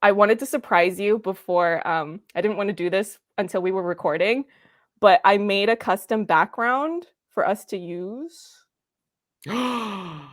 I wanted to surprise you before, I didn't want to do this until we were recording, but I made a custom background for us to use. Oh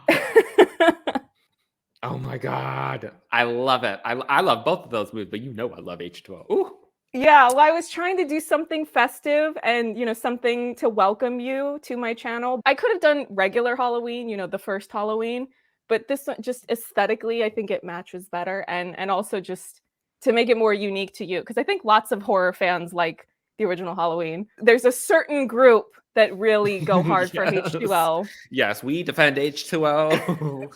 my God. I love it. I love both of those movies, but you know I love H2O. Ooh. Yeah, well, I was trying to do something festive and, something to welcome you to my channel. I could have done regular Halloween, the first Halloween, but this one just aesthetically, I think it matches better, and also just to make it more unique to you, because I think lots of horror fans like the original Halloween. There's a certain group that really go hard for Yes. H2O. Yes, we defend H2O.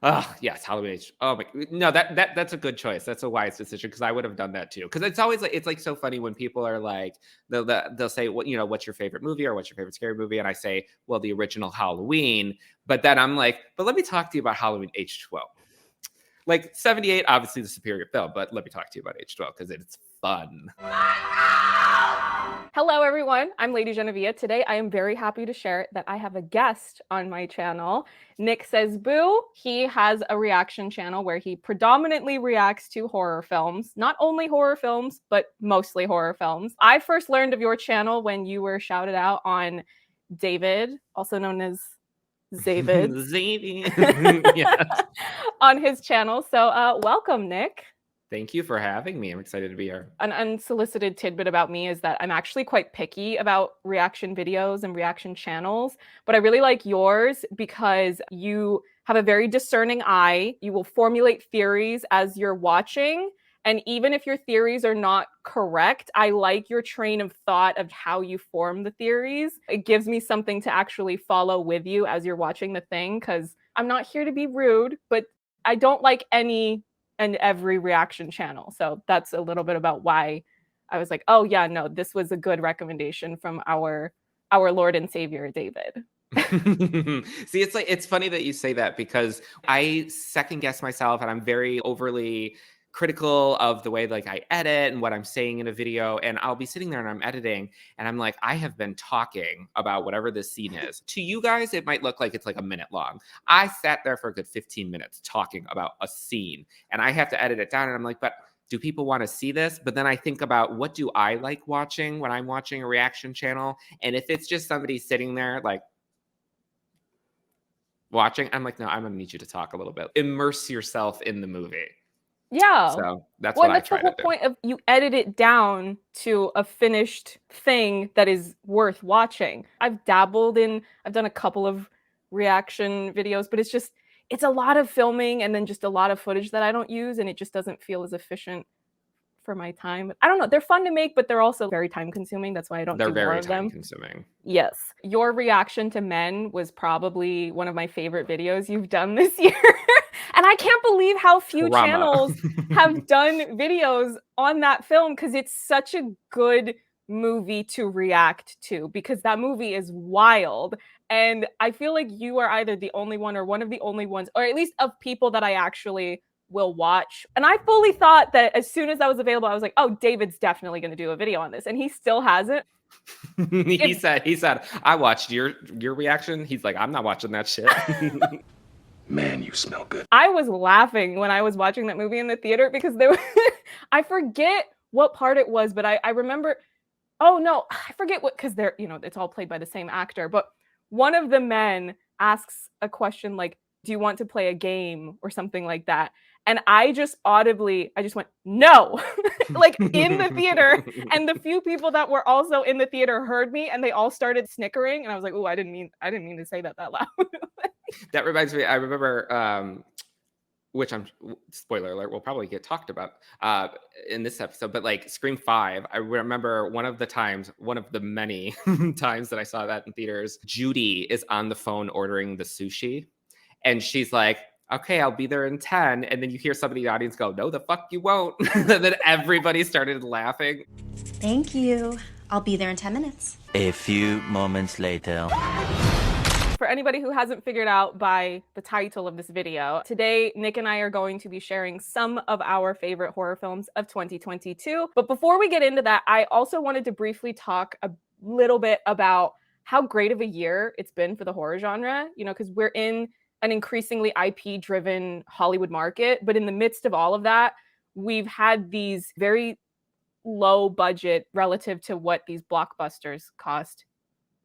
Oh, yes, Halloween H. Oh my, no, that's a good choice. That's a wise decision because I would have done that too. Because it's always like so funny when people are like they'll say what's your favorite movie or what's your favorite scary movie, and I say, well, the original Halloween. But then I'm like, but let me talk to you about Halloween H2O. Like 78, obviously the superior film, but let me talk to you about H2O because it's fun. Hello, everyone. I'm Lady Jenevia. Today, I am very happy to share that I have a guest on my channel, Nicksaysboo. He has a reaction channel where he predominantly reacts to horror films. Not only horror films, but mostly horror films. I first learned of your channel when you were shouted out on David, also known as Zavid. Yes. On his channel. So welcome, Nick. Thank you for having me. I'm excited to be here. An unsolicited tidbit about me is that I'm actually quite picky about reaction videos and reaction channels, but I really like yours because you have a very discerning eye. You will formulate theories as you're watching. And even if your theories are not correct, I like your train of thought of how you form the theories. It gives me something to actually follow with you as you're watching the thing, because I'm not here to be rude, but I don't like any and every reaction channel. So that's a little bit about why I was like, oh yeah, no, this was a good recommendation from our Lord and Savior, David. See, it's funny that you say that because I second guess myself and I'm very overly critical of the way like I edit and what I'm saying in a video, and I'll be sitting there and I'm editing and I'm like, I have been talking about whatever this scene is. To you guys, it might look like it's like a minute long. I sat there for a good 15 minutes talking about a scene and I have to edit it down and I'm like, but do people want to see this? But then I think about what do I like watching when I'm watching a reaction channel? And if it's just somebody sitting there like watching, I'm like, no, I'm gonna need you to talk a little bit. Immerse yourself in the movie. Yeah. So that's Well, what and I that's the try to whole do. point of you edit it down to a finished thing that is worth watching. I've done a couple of reaction videos, but it's a lot of filming and then just a lot of footage that I don't use, and it just doesn't feel as efficient for my time. I don't know. They're fun to make, but they're also very time consuming. That's why I don't They're do more very of time them. consuming. Yes. Your reaction to Men was probably one of my favorite videos you've done this year. And I can't believe how few Trauma. channels have done videos on that film, because it's such a good movie to react to, because that movie is wild. And I feel like you are either the only one or one of the only ones, or at least of people that I actually will watch. And I fully thought that as soon as I was available, I was like, oh, David's definitely going to do a video on this. And he still hasn't. he said, I watched your reaction. He's like, I'm not watching that shit. Man, you smell good. I was laughing when I was watching that movie in the theater because there was, I forget what part it was, but I remember, oh no, I forget what, because they're, it's all played by the same actor, but one of the men asks a question like, do you want to play a game or something like that? And I just went, no, like in the theater. And the few people that were also in the theater heard me and they all started snickering. And I was like, oh, I didn't mean to say that loud. That reminds me, I remember, which I'm spoiler alert, we'll probably get talked about in this episode, but like Scream 5, I remember one of the many times that I saw that in theaters, Judy is on the phone ordering the sushi and she's like, okay, I'll be there in 10. And then you hear somebody in the audience go, no, the fuck you won't. And then everybody started laughing. Thank you. I'll be there in 10 minutes. A few moments later. For anybody who hasn't figured out by the title of this video, today Nick and I are going to be sharing some of our favorite horror films of 2022. But before we get into that, I also wanted to briefly talk a little bit about how great of a year it's been for the horror genre, because we're in an increasingly IP-driven Hollywood market. But in the midst of all of that, we've had these very low budget relative to what these blockbusters cost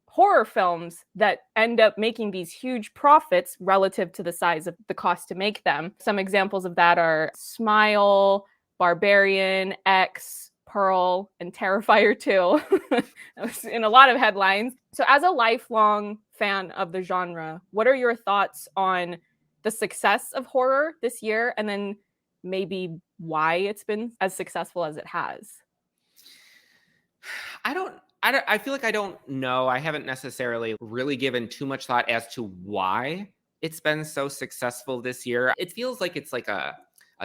horror films that end up making these huge profits relative to the size of the cost to make them. Some examples of that are Smile, Barbarian, X, Pearl, and Terrifier 2. That was in a lot of headlines. So as a lifelong fan of the genre, what are your thoughts on the success of horror this year, and then maybe why it's been as successful as it has? I feel like I don't know. I haven't necessarily really given too much thought as to why it's been so successful this year. It feels like it's like a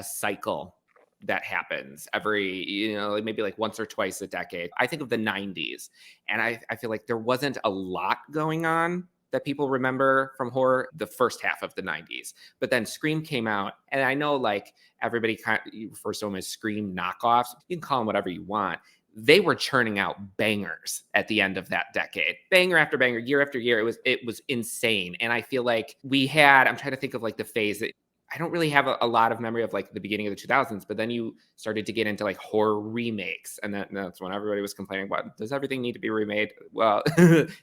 cycle that happens every, maybe like once or twice a decade. I think of the 90s, and I feel like there wasn't a lot going on that people remember from horror the first half of the 90s. But then Scream came out, and I know like everybody kind of refers to them as Scream knockoffs. You can call them whatever you want. They were churning out bangers at the end of that decade. Banger after banger, year after year. It was insane. And I feel like I'm trying to think of like the phase that I don't really have a lot of memory of like the beginning of the 2000s, but then you started to get into like horror remakes. And that's when everybody was complaining about, does everything need to be remade? Well,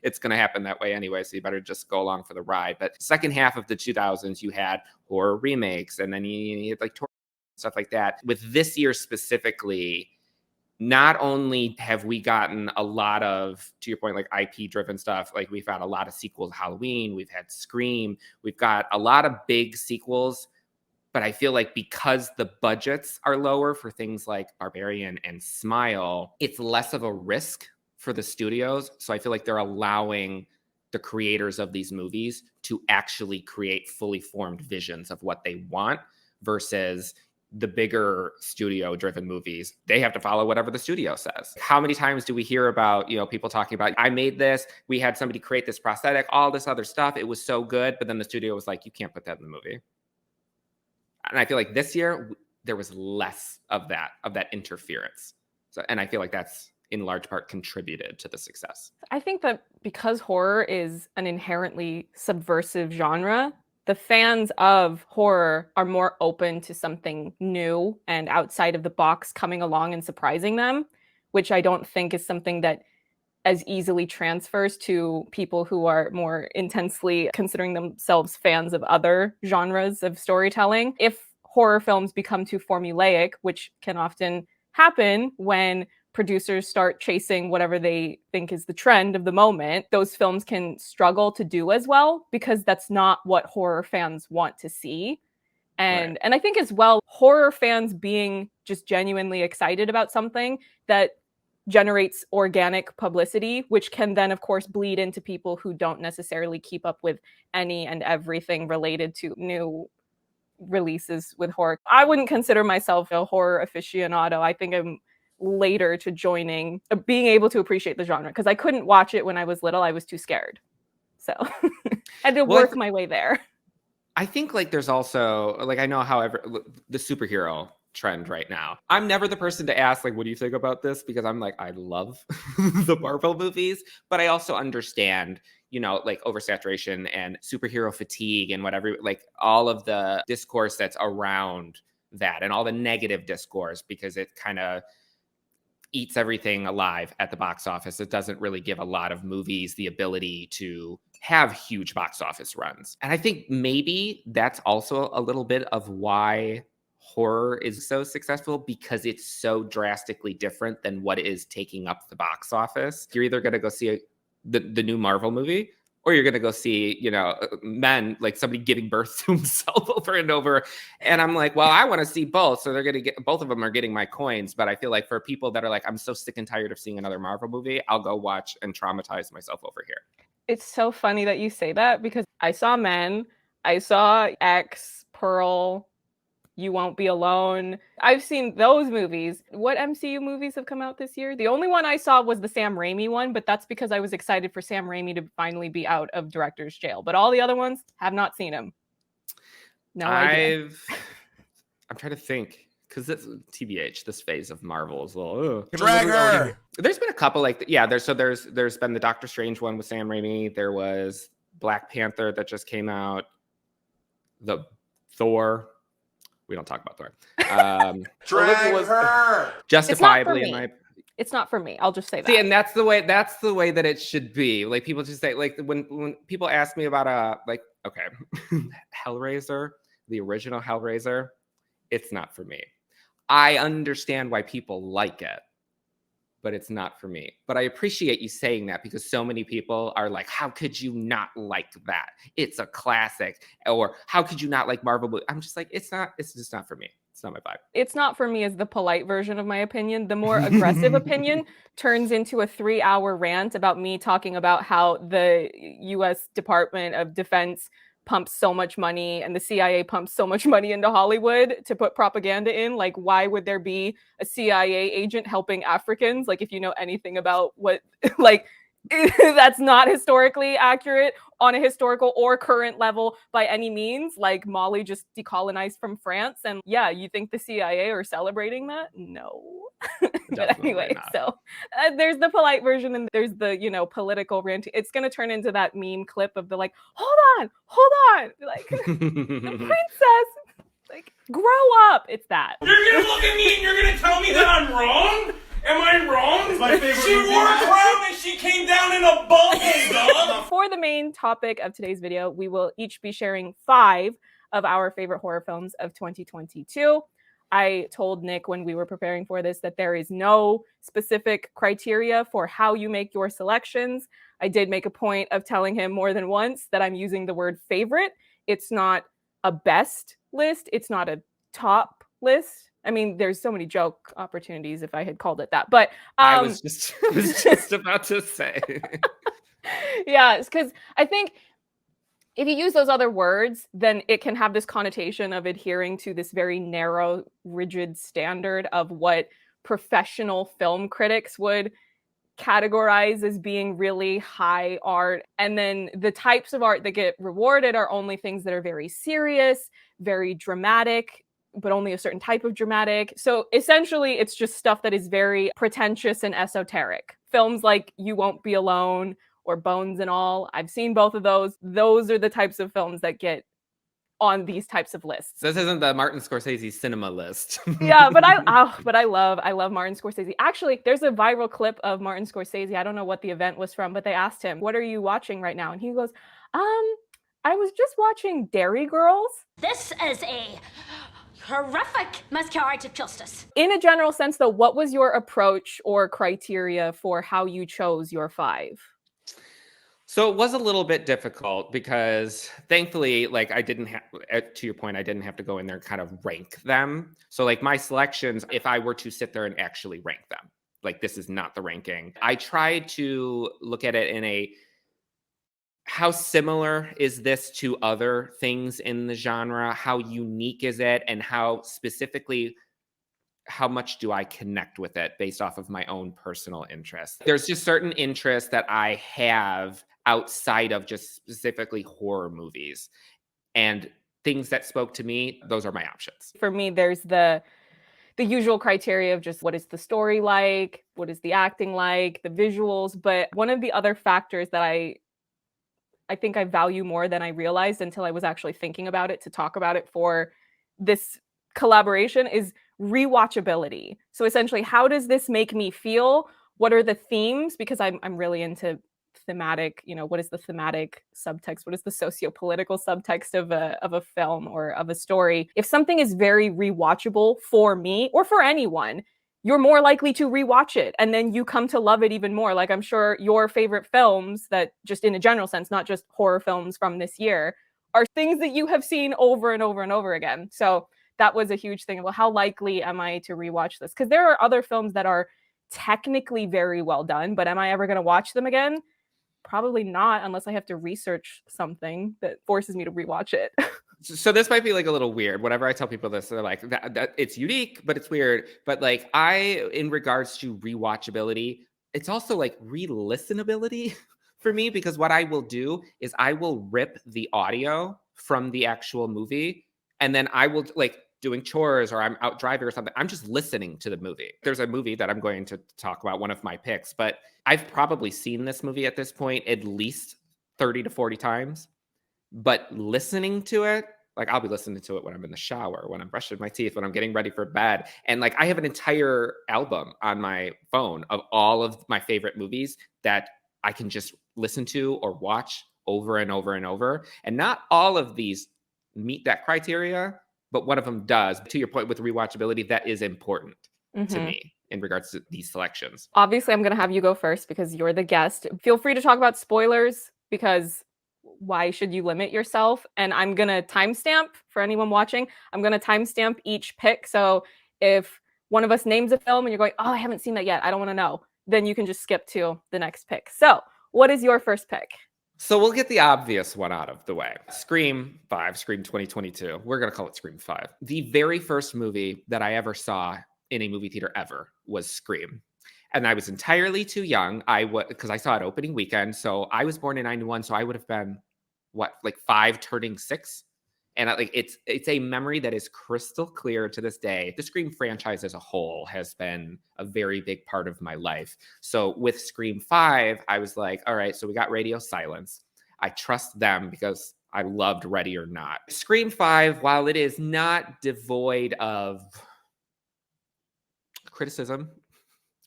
it's going to happen that way anyway, so you better just go along for the ride. But second half of the 2000s, you had horror remakes, and then you had like stuff like that. With this year specifically, not only have we gotten a lot of, to your point, like IP driven stuff, like we've had a lot of sequels, Halloween, we've had Scream, we've got a lot of big sequels, but I feel like because the budgets are lower for things like Barbarian and Smile, it's less of a risk for the studios. So I feel like they're allowing the creators of these movies to actually create fully formed visions of what they want versus the bigger studio driven movies. They have to follow whatever the studio says. How many times do we hear about, people talking about, I made this, we had somebody create this prosthetic, all this other stuff. It was so good. But then the studio was like, you can't put that in the movie. And I feel like this year there was less of that interference. So, and I feel like that's in large part contributed to the success. I think that because horror is an inherently subversive genre, the fans of horror are more open to something new and outside of the box coming along and surprising them, which I don't think is something that as easily transfers to people who are more intensely considering themselves fans of other genres of storytelling. If horror films become too formulaic, which can often happen when producers start chasing whatever they think is the trend of the moment, those films can struggle to do as well because that's not what horror fans want to see. And I think as well, horror fans being just genuinely excited about something that generates organic publicity, which can then of course bleed into people who don't necessarily keep up with any and everything related to new releases with horror. I wouldn't consider myself a horror aficionado. I think I'm later to joining, being able to appreciate the genre, because I couldn't watch it when I was little. I was too scared. So I had to work my way there. I think like there's also like, I know however the superhero trend right now. I'm never the person to ask like, what do you think about this? Because I'm like, I love the Marvel movies, but I also understand, like oversaturation and superhero fatigue and whatever, like all of the discourse that's around that and all the negative discourse, because it kind of eats everything alive at the box office. It doesn't really give a lot of movies the ability to have huge box office runs. And I think maybe that's also a little bit of why horror is so successful, because it's so drastically different than what is taking up the box office. You're either going to go see the new Marvel movie, or you're going to go see, men, like somebody giving birth to himself over and over. And I'm like, well, I want to see both. So they're going to get, both of them are getting my coins. But I feel like for people that are like, I'm so sick and tired of seeing another Marvel movie, I'll go watch and traumatize myself over here. It's so funny that you say that, because I saw Men, I saw X, Pearl, You Won't Be Alone. I've seen those movies. What MCU movies have come out this year? The only one I saw was the Sam Raimi one, but that's because I was excited for Sam Raimi to finally be out of director's jail. But all the other ones, have not seen him. No idea. I'm trying to think, because this TBH, this phase of Marvel is a little Dragger. There's been a couple like there's been the Doctor Strange one with Sam Raimi. There was Black Panther that just came out. The Thor. We don't talk about Thor. Drag her. Justifiably, me. It's not for me. I'll just say that. See, and that's the way that it should be. Like people just say, like when people ask me about okay, Hellraiser, the original Hellraiser, it's not for me. I understand why people like it, but it's not for me. But I appreciate you saying that because so many people are like, how could you not like that? It's a classic. Or how could you not like Marvel? I'm just like, it's just not for me. It's not my vibe. It's not for me is the polite version of my opinion. The more aggressive opinion turns into a 3-hour rant about me talking about how the US Department of Defense pumps so much money and the CIA pumps so much money into Hollywood to put propaganda in. Like, why would there be a CIA agent helping Africans? Like, if you know anything about what, like, that's not historically accurate on a historical or current level by any means. Like, Mali just decolonized from France. And yeah, you think the CIA are celebrating that? No. But anyway, not. so there's the polite version and there's the, political rant. It's going to turn into that meme clip of the like, hold on. Like, the princess, like, grow up. It's that. You're going to look at me and you're going to tell me that I'm wrong? Am I wrong? It's my favorite She movie. wore a crown and she came down in a bubble, dog. For the main topic of today's video, we will each be sharing 5 of our favorite horror films of 2022. I told Nick when we were preparing for this that there is no specific criteria for how you make your selections. I did make a point of telling him more than once that I'm using the word favorite. It's not a best list. It's not a top list. I mean, there's so many joke opportunities if I had called it that. But I was just about to say. Yeah, because I think if you use those other words, then it can have this connotation of adhering to this very narrow, rigid standard of what professional film critics would categorize as being really high art. And then the types of art that get rewarded are only things that are very serious, very dramatic, but only a certain type of dramatic. So essentially, it's just stuff that is very pretentious and esoteric. Films like You Won't Be Alone or Bones and All. I've seen both of those. Those are the types of films that get on these types of lists. This isn't the Martin Scorsese cinema list. Yeah, but I love Martin Scorsese. Actually, there's a viral clip of Martin Scorsese. I don't know what the event was from, but they asked him, "What are you watching right now?" And he goes, I was just watching Dairy Girls." This is a horrific miscarriage of justice. In a general sense, though, what was your approach or criteria for how you chose your 5? So it was a little bit difficult because thankfully, like I didn't have, to your point, I didn't have to go in there and kind of rank them. So like my selections, if I were to sit there and actually rank them, like this is not the ranking. I tried to look at it in a, how similar is this to other things in the genre? How unique is it? And how specifically, how much do I connect with it based off of my own personal interests? There's just certain interests that I have outside of just specifically horror movies. And things that spoke to me, those are my options. For me, there's the usual criteria of just what is the story like, what is the acting like, the visuals. But one of the other factors that I think I value more than I realized until I was actually thinking about it to talk about it for this collaboration is rewatchability. So essentially, how does this make me feel? What are the themes? Because I'm really into thematic, what is the thematic subtext? What is the socio-political subtext of a film or of a story? If something is very rewatchable for me or for anyone, you're more likely to rewatch it. And then you come to love it even more. Like I'm sure your favorite films that just in a general sense, not just horror films from this year, are things that you have seen over and over and over again. So that was a huge thing. Well, how likely am I to rewatch this? Because there are other films that are technically very well done, but am I ever going to watch them again? Probably not, unless I have to research something that forces me to rewatch it. So this might be like a little weird. Whenever I tell people this, they're like, that it's unique, but it's weird. But like in regards to rewatchability, it's also like re-listenability for me, because what I will do is I will rip the audio from the actual movie, and then I will like doing chores or I'm out driving or something. I'm just listening to the movie. There's a movie that I'm going to talk about, one of my picks, but I've probably seen this movie at this point at least 30 to 40 times. But listening to it, Like I'll be listening to it when I'm in the shower, when I'm brushing my teeth, when I'm getting ready for bed. And like I have an entire album on my phone of all of my favorite movies that I can just listen to or watch over and over and over. And not all of these meet that criteria, but one of them does. To your point with rewatchability, that is important to me in regards to these selections. Obviously, I'm going to have you go first because you're the guest. Feel free to talk about spoilers because why should you limit yourself? And I'm going to timestamp for anyone watching. I'm going to timestamp each pick. So if one of us names a film and you're going, oh, I haven't seen that yet, I don't want to know, then you can just skip to the next pick. So what is your first pick? So we'll get the obvious one out of the way. Scream 5, Scream 2022. We're going to call it Scream 5. The very first movie that I ever saw in a movie theater ever was Scream. And I was entirely too young. Because I saw it opening weekend. So I was born in 91. So I would have been, like 5 turning 6. And it's a memory that is crystal clear to this day. The Scream franchise as a whole has been a very big part of my life. So with Scream 5, I was like, all right, so we got Radio Silence. I trust them because I loved Ready or Not. Scream 5, while it is not devoid of criticism,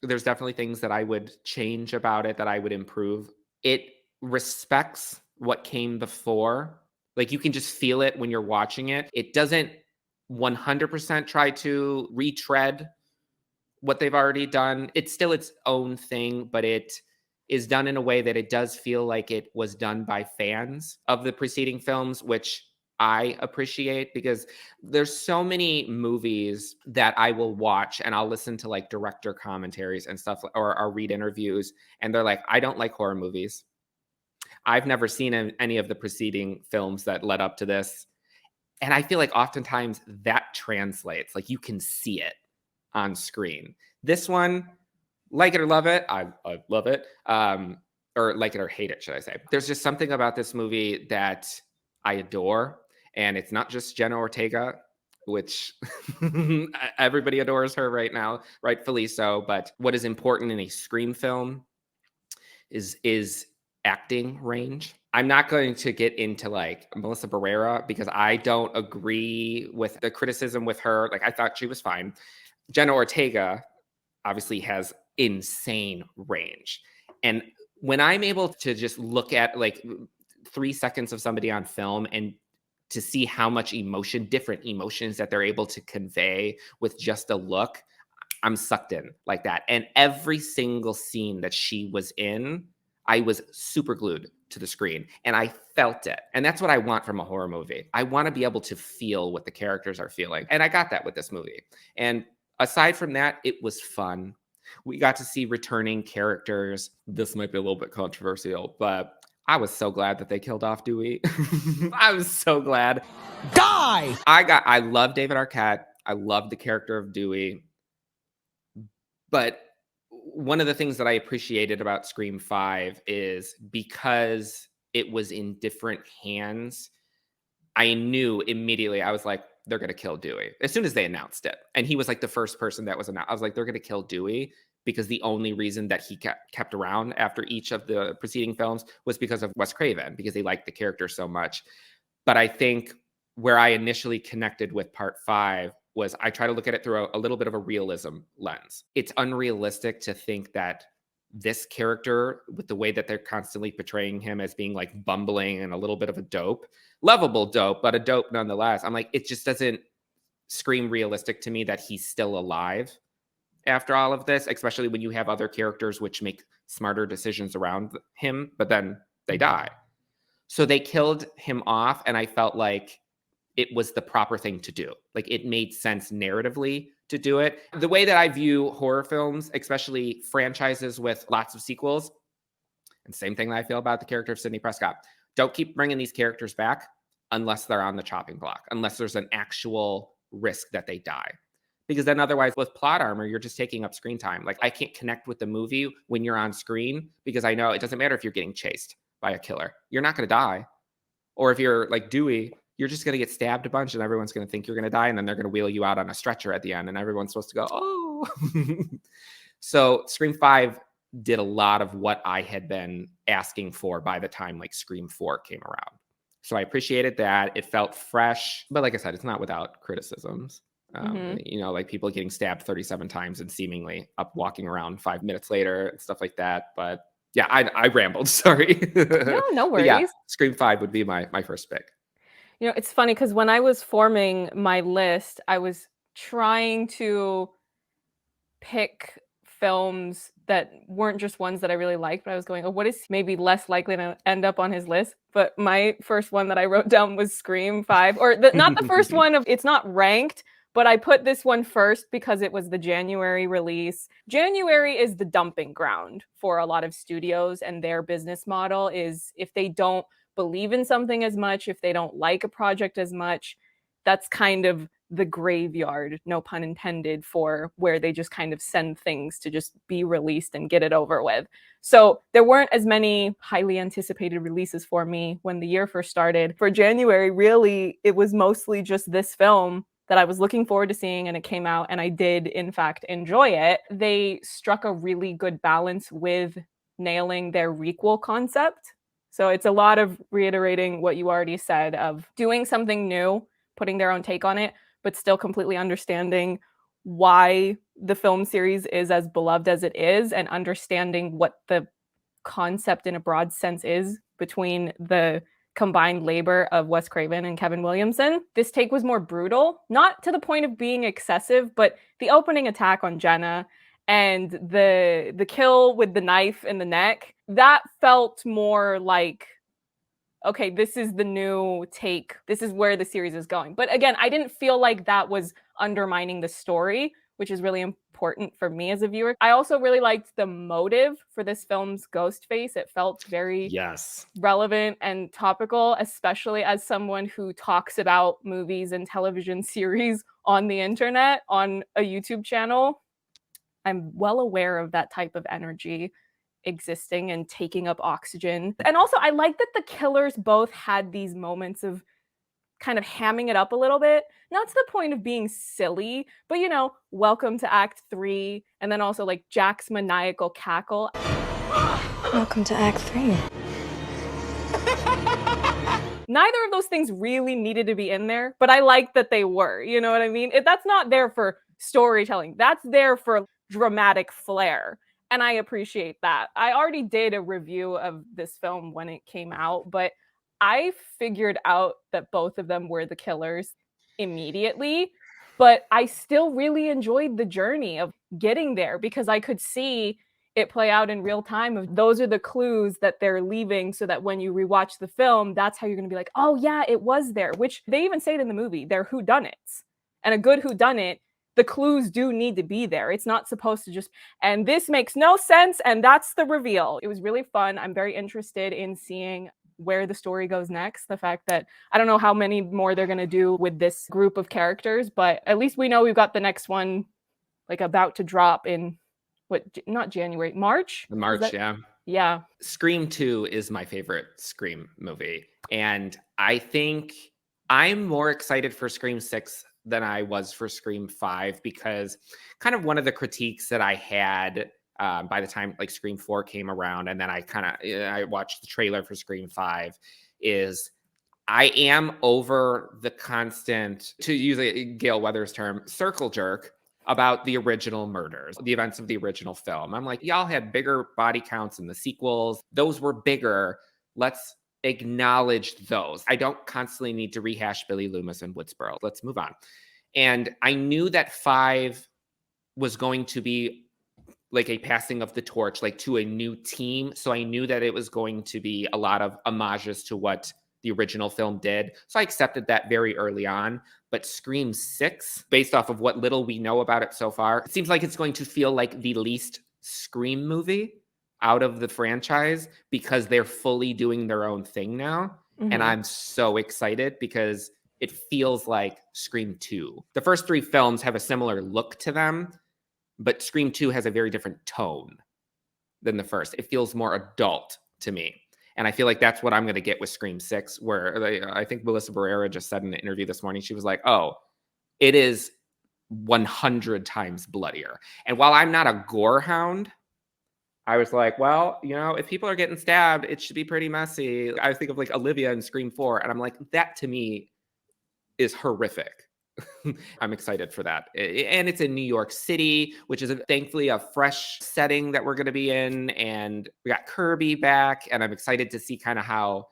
there's definitely things that I would change about it, that I would improve. It respects what came before. Like you can just feel it when you're watching it. It doesn't 100% try to retread what they've already done. It's still its own thing, but it is done in a way that it does feel like it was done by fans of the preceding films, which I appreciate, because there's so many movies that I will watch and I'll listen to like director commentaries and stuff, or I'll read interviews and they're like, I don't like horror movies. I've never seen any of the preceding films that led up to this. And I feel like oftentimes that translates, like you can see it on screen. This one, like it or love it, I love it. Or like it or hate it, should I say. There's just something about this movie that I adore. And it's not just Jenna Ortega, which everybody adores her right now, rightfully so. But what is important in a Scream film is acting range. I'm not going to get into like Melissa Barrera because I don't agree with the criticism with her. Like I thought she was fine. Jenna Ortega obviously has insane range. And when I'm able to just look at like 3 seconds of somebody on film and to see how much emotion, different emotions that they're able to convey with just a look, I'm sucked in like that. And every single scene that she was in, I was super glued to the screen and I felt it. And that's what I want from a horror movie. I want to be able to feel what the characters are feeling. And I got that with this movie. And aside from that, it was fun. We got to see returning characters. This might be a little bit controversial, but I was so glad that they killed off Dewey. I was so glad. Die! I love David Arquette. I love the character of Dewey. But one of the things that I appreciated about Scream 5 is because it was in different hands, I knew immediately, I was like, they're going to kill Dewey as soon as they announced it. And he was like the first person that was announced. I was like, they're going to kill Dewey because the only reason that he kept around after each of the preceding films was because of Wes Craven, because they liked the character so much. But I think where I initially connected with part 5 was I try to look at it through a little bit of a realism lens. It's unrealistic to think that this character, with the way that they're constantly portraying him as being like bumbling and a little bit of a dope, lovable dope, but a dope nonetheless. I'm like, it just doesn't scream realistic to me that he's still alive after all of this, especially when you have other characters which make smarter decisions around him, but then they die. So they killed him off, and I felt like it was the proper thing to do. Like it made sense narratively to do it. The way that I view horror films, especially franchises with lots of sequels, and same thing that I feel about the character of Sidney Prescott. Don't keep bringing these characters back unless they're on the chopping block, unless there's an actual risk that they die. Because then otherwise with plot armor, you're just taking up screen time. Like I can't connect with the movie when you're on screen because I know it doesn't matter if you're getting chased by a killer. You're not going to die. Or if you're like Dewey, you're just going to get stabbed a bunch and everyone's going to think you're going to die. And then they're going to wheel you out on a stretcher at the end and everyone's supposed to go, oh. So Scream 5 did a lot of what I had been asking for by the time like Scream 4 came around. So I appreciated that. It felt fresh. But like I said, it's not without criticisms. You know, like people getting stabbed 37 times and seemingly up walking around 5 minutes later and stuff like that. But yeah, I rambled. Sorry. No But yeah, worries. Scream 5 would be my first pick. You know, it's funny because when I was forming my list, I was trying to pick films that weren't just ones that I really liked, but I was going, oh, what is maybe less likely to end up on his list? But my first one that I wrote down was Scream 5, or not the first one of, it's not ranked, but I put this one first because it was the January release. January is the dumping ground for a lot of studios, and their business model is if they don't believe in something as much, if they don't like a project as much, that's kind of the graveyard, no pun intended, for where they just kind of send things to just be released and get it over with. So there weren't as many highly anticipated releases for me when the year first started. For January, really, it was mostly just this film that I was looking forward to seeing, and it came out, and I did, in fact, enjoy it. They struck a really good balance with nailing their requel concept. So it's a lot of reiterating what you already said, of doing something new, putting their own take on it, but still completely understanding why the film series is as beloved as it is, and understanding what the concept in a broad sense is between the combined labor of Wes Craven and Kevin Williamson. This take was more brutal, not to the point of being excessive, but the opening attack on Jenna and the kill with the knife in the neck, that felt more like, okay, this is the new take. This is where the series is going. But again, I didn't feel like that was undermining the story, which is really important for me as a viewer. I also really liked the motive for this film's ghost face. It felt very relevant and topical, especially as someone who talks about movies and television series on the internet, on a YouTube channel. I'm well aware of that type of energy existing and taking up oxygen. And also, I like that the killers both had these moments of kind of hamming it up a little bit, not to the point of being silly, but you know, welcome to Act 3, and then also like Jack's maniacal cackle. Welcome to Act 3. Neither of those things really needed to be in there, but I like that they were, you know what I mean? That's not there for storytelling, that's there for dramatic flair. And I appreciate that. I already did a review of this film when it came out, but I figured out that both of them were the killers immediately. But I still really enjoyed the journey of getting there because I could see it play out in real time. Of those are the clues that they're leaving, so that when you rewatch the film, that's how you're going to be like, oh yeah, it was there. Which they even say it in the movie. They're whodunits. And a good whodunit, the clues do need to be there. It's not supposed to just, and this makes no sense, and that's the reveal. It was really fun. I'm very interested in seeing where the story goes next. The fact that I don't know how many more they're going to do with this group of characters, but at least we know we've got the next one like about to drop in not January, March? March, yeah. Yeah. Scream 2 is my favorite Scream movie. And I think I'm more excited for Scream 6 than I was for Scream 5, because kind of one of the critiques that I had by the time like Scream 4 came around, and then I watched the trailer for Scream 5, is I am over the constant, to use a Gail Weathers term, circle jerk about the original murders, the events of the original film. I'm like, y'all had bigger body counts in the sequels. Those were bigger. Let's acknowledge those. I don't constantly need to rehash Billy Loomis and Woodsboro. Let's move on. And I knew that 5 was going to be like a passing of the torch, like to a new team. So I knew that it was going to be a lot of homages to what the original film did. So I accepted that very early on. But Scream 6, based off of what little we know about it so far, it seems like it's going to feel like the least Scream movie out of the franchise, because they're fully doing their own thing now. Mm-hmm. And I'm so excited because it feels like Scream 2. The first 3 films have a similar look to them, but Scream 2 has a very different tone than the first. It feels more adult to me. And I feel like that's what I'm going to get with Scream 6, where I think Melissa Barrera just said in an interview this morning, she was like, oh, it is 100 times bloodier. And while I'm not a gore hound, I was like, well, if people are getting stabbed, it should be pretty messy. I think of like Olivia in Scream 4, and I'm like, that to me is horrific. I'm excited for that. And it's in New York City, which is thankfully a fresh setting that we're going to be in. And we got Kirby back, and I'm excited to see kind of how,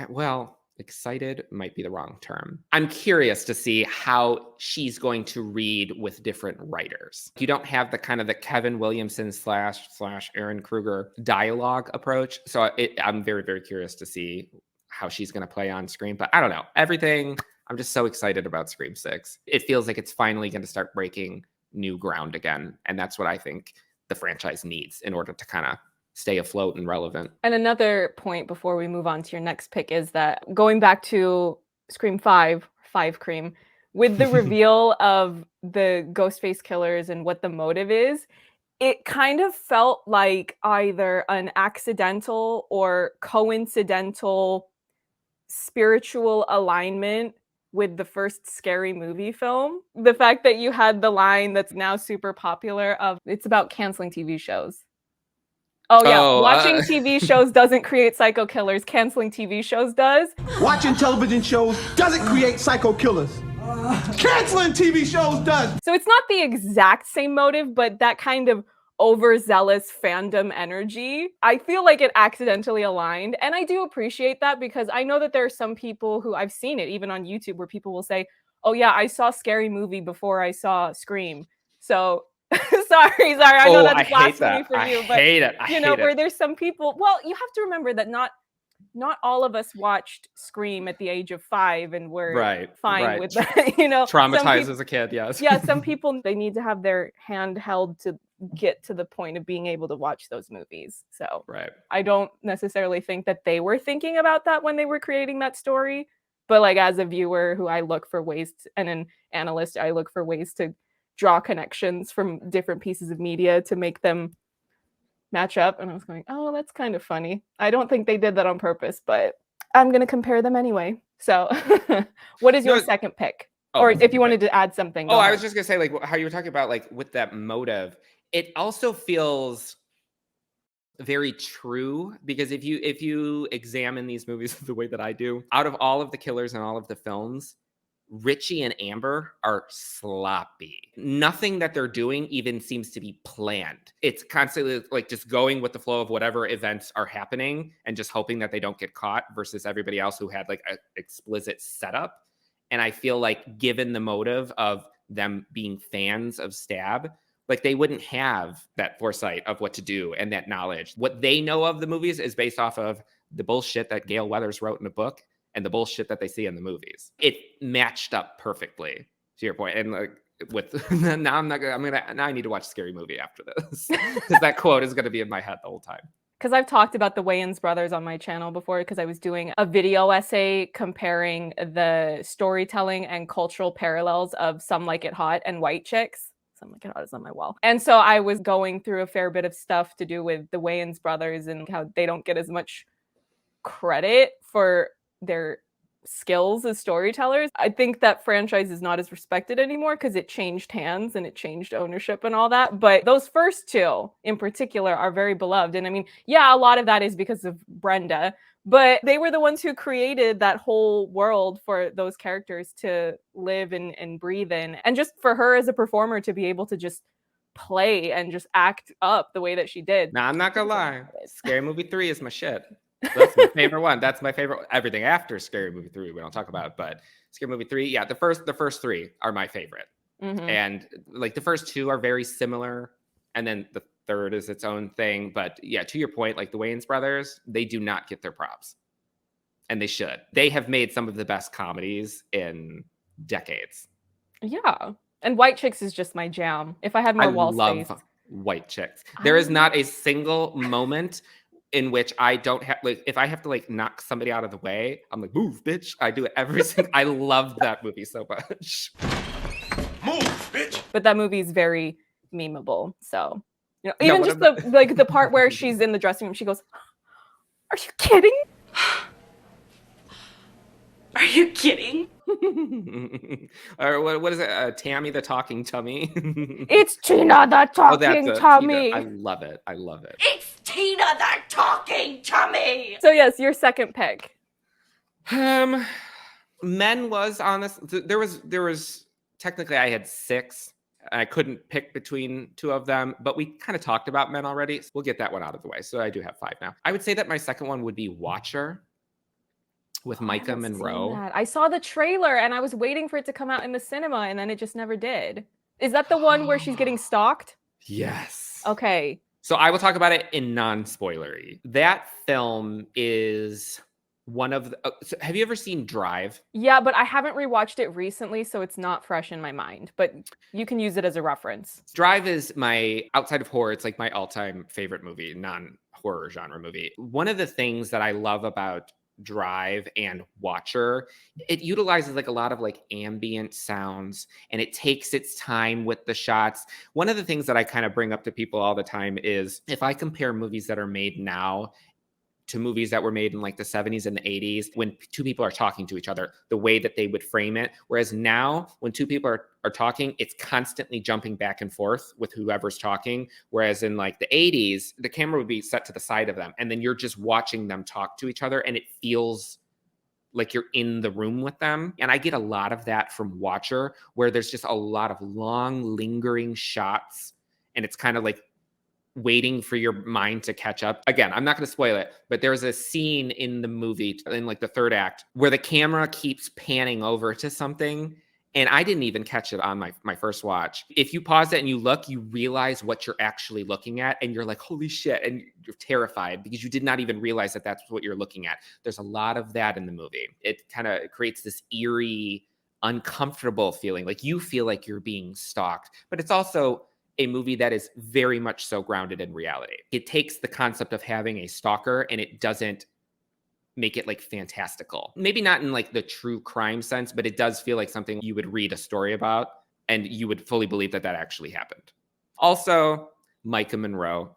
well, excited might be the wrong term. I'm curious to see how she's going to read with different writers. You don't have the kind of the Kevin Williamson slash Aaron Kruger dialogue approach. So I'm very, very curious to see how she's going to play on screen. But I don't know. Everything, I'm just so excited about Scream 6. It feels like it's finally going to start breaking new ground again. And that's what I think the franchise needs in order to kind of stay afloat and relevant. And another point before we move on to your next pick is that going back to Scream 5 Cream, with the reveal of the Ghostface killers and what the motive is, it kind of felt like either an accidental or coincidental spiritual alignment with the first Scary Movie film. The fact that you had the line that's now super popular of, it's about canceling TV shows. Oh yeah, watching TV shows doesn't create psycho killers. Canceling TV shows does. Watching television shows doesn't create psycho killers. Canceling TV shows does. So it's not the exact same motive, but that kind of overzealous fandom energy, I feel like it accidentally aligned. And I do appreciate that, because I know that there are some people who, I've seen it even on YouTube, where people will say, oh yeah, I saw Scary Movie before I saw Scream. So sorry. I know that's blasphemy for you, but hate it. where there's some people. Well, you have to remember that not all of us watched Scream at the age of 5 and were fine with that. Traumatized as a kid, yes. Yeah, some people, they need to have their hand held to get to the point of being able to watch those movies. So I don't necessarily think that they were thinking about that when they were creating that story. But like, as a viewer who I look for ways and an analyst, I look for ways to draw connections from different pieces of media to make them match up. And I was going, oh, that's kind of funny. I don't think they did that on purpose, but I'm going to compare them anyway. So what is your second pick? Or if you wanted to add something. I was just going to say, like, how you were talking about, like, with that motive, it also feels very true, because if you examine these movies the way that I do, out of all of the killers in all of the films, Richie and Amber are sloppy. Nothing that they're doing even seems to be planned. It's constantly like just going with the flow of whatever events are happening and just hoping that they don't get caught, versus everybody else who had like an explicit setup. And I feel like, given the motive of them being fans of Stab, like they wouldn't have that foresight of what to do and that knowledge. What they know of the movies is based off of the bullshit that Gail Weathers wrote in a book and the bullshit that they see in the movies. It matched up perfectly, to your point. And like, with now I need to watch Scary Movie after this, because that quote is going to be in my head the whole time. Because I've talked about the Wayans brothers on my channel before, because I was doing a video essay comparing the storytelling and cultural parallels of Some Like It Hot and White Chicks. Some Like It Hot is on my wall. And so I was going through a fair bit of stuff to do with the Wayans brothers and how they don't get as much credit for their skills as storytellers. I think that franchise is not as respected anymore because it changed hands and it changed ownership and all that. But those first two in particular are very beloved. And I mean, yeah, a lot of that is because of Brenda, but they were the ones who created that whole world for those characters to live and breathe in. And just for her as a performer to be able to just play and just act up the way that she did. Now, I'm not gonna lie. Scary Movie 3 is my shit. That's my favorite one. That's my favorite. Everything after Scary Movie 3, we don't talk about it, but Scary Movie 3, yeah, the first three are my favorite. Mm-hmm. And like the first two are very similar, and then the third is its own thing. But yeah, to your point, like the Wayans brothers, they do not get their props, and they should. They have made some of the best comedies in decades. Yeah, and White Chicks is just my jam. If I had more wall space. I love White Chicks. There is not a single moment in which I don't have, like, if I have to like knock somebody out of the way, I'm like, move, bitch. I do it every single. I love that movie so much. Move, bitch. But that movie is very memeable. So, you know, even just the part where she's in the dressing room, she goes, "Are you kidding? Are you kidding?" Or what is it? Tammy the Talking Tummy? It's Tina the Oh, Talking Tina. Tummy. I love it. I love it. It's Tina the Talking Tummy! So yes, your second pick. Men was honest. There was technically I had 6. I couldn't pick between 2 of them, but we kind of talked about Men already. So we'll get that one out of the way. So I do have 5 now. I would say that my second one would be Watcher with Micah Monroe. I saw the trailer and I was waiting for it to come out in the cinema and then it just never did. Is that the one where she's getting stalked? Yes. Okay. So I will talk about it in non-spoilery. That film is one of the, so have you ever seen Drive? Yeah, but I haven't rewatched it recently, so it's not fresh in my mind. But you can use it as a reference. Drive is my, outside of horror, it's like my all-time favorite movie, non-horror genre movie. One of the things that I love about Drive and Watcher, it utilizes like a lot of like ambient sounds and it takes its time with the shots. One of the things that I kind of bring up to people all the time is if I compare movies that are made now to movies that were made in like the 70s and the 80s, when 2 people are talking to each other, the way that they would frame it. Whereas now, when 2 people are talking, it's constantly jumping back and forth with whoever's talking. Whereas in like the 80s, the camera would be set to the side of them. And then you're just watching them talk to each other. And it feels like you're in the room with them. And I get a lot of that from Watcher, where there's just a lot of long, lingering shots. And it's kind of like waiting for your mind to catch up. Again, I'm not going to spoil it, but there's a scene in the movie in like the 3rd act where the camera keeps panning over to something. And I didn't even catch it on my first watch. If you pause it and you look, you realize what you're actually looking at. And you're like, holy shit. And you're terrified because you did not even realize that that's what you're looking at. There's a lot of that in the movie. It kind of creates this eerie, uncomfortable feeling. Like you feel like you're being stalked, but it's also a movie that is very much so grounded in reality. It takes the concept of having a stalker and it doesn't make it like fantastical. Maybe not in like the true crime sense, but it does feel like something you would read a story about and you would fully believe that that actually happened. Also, Micah Monroe.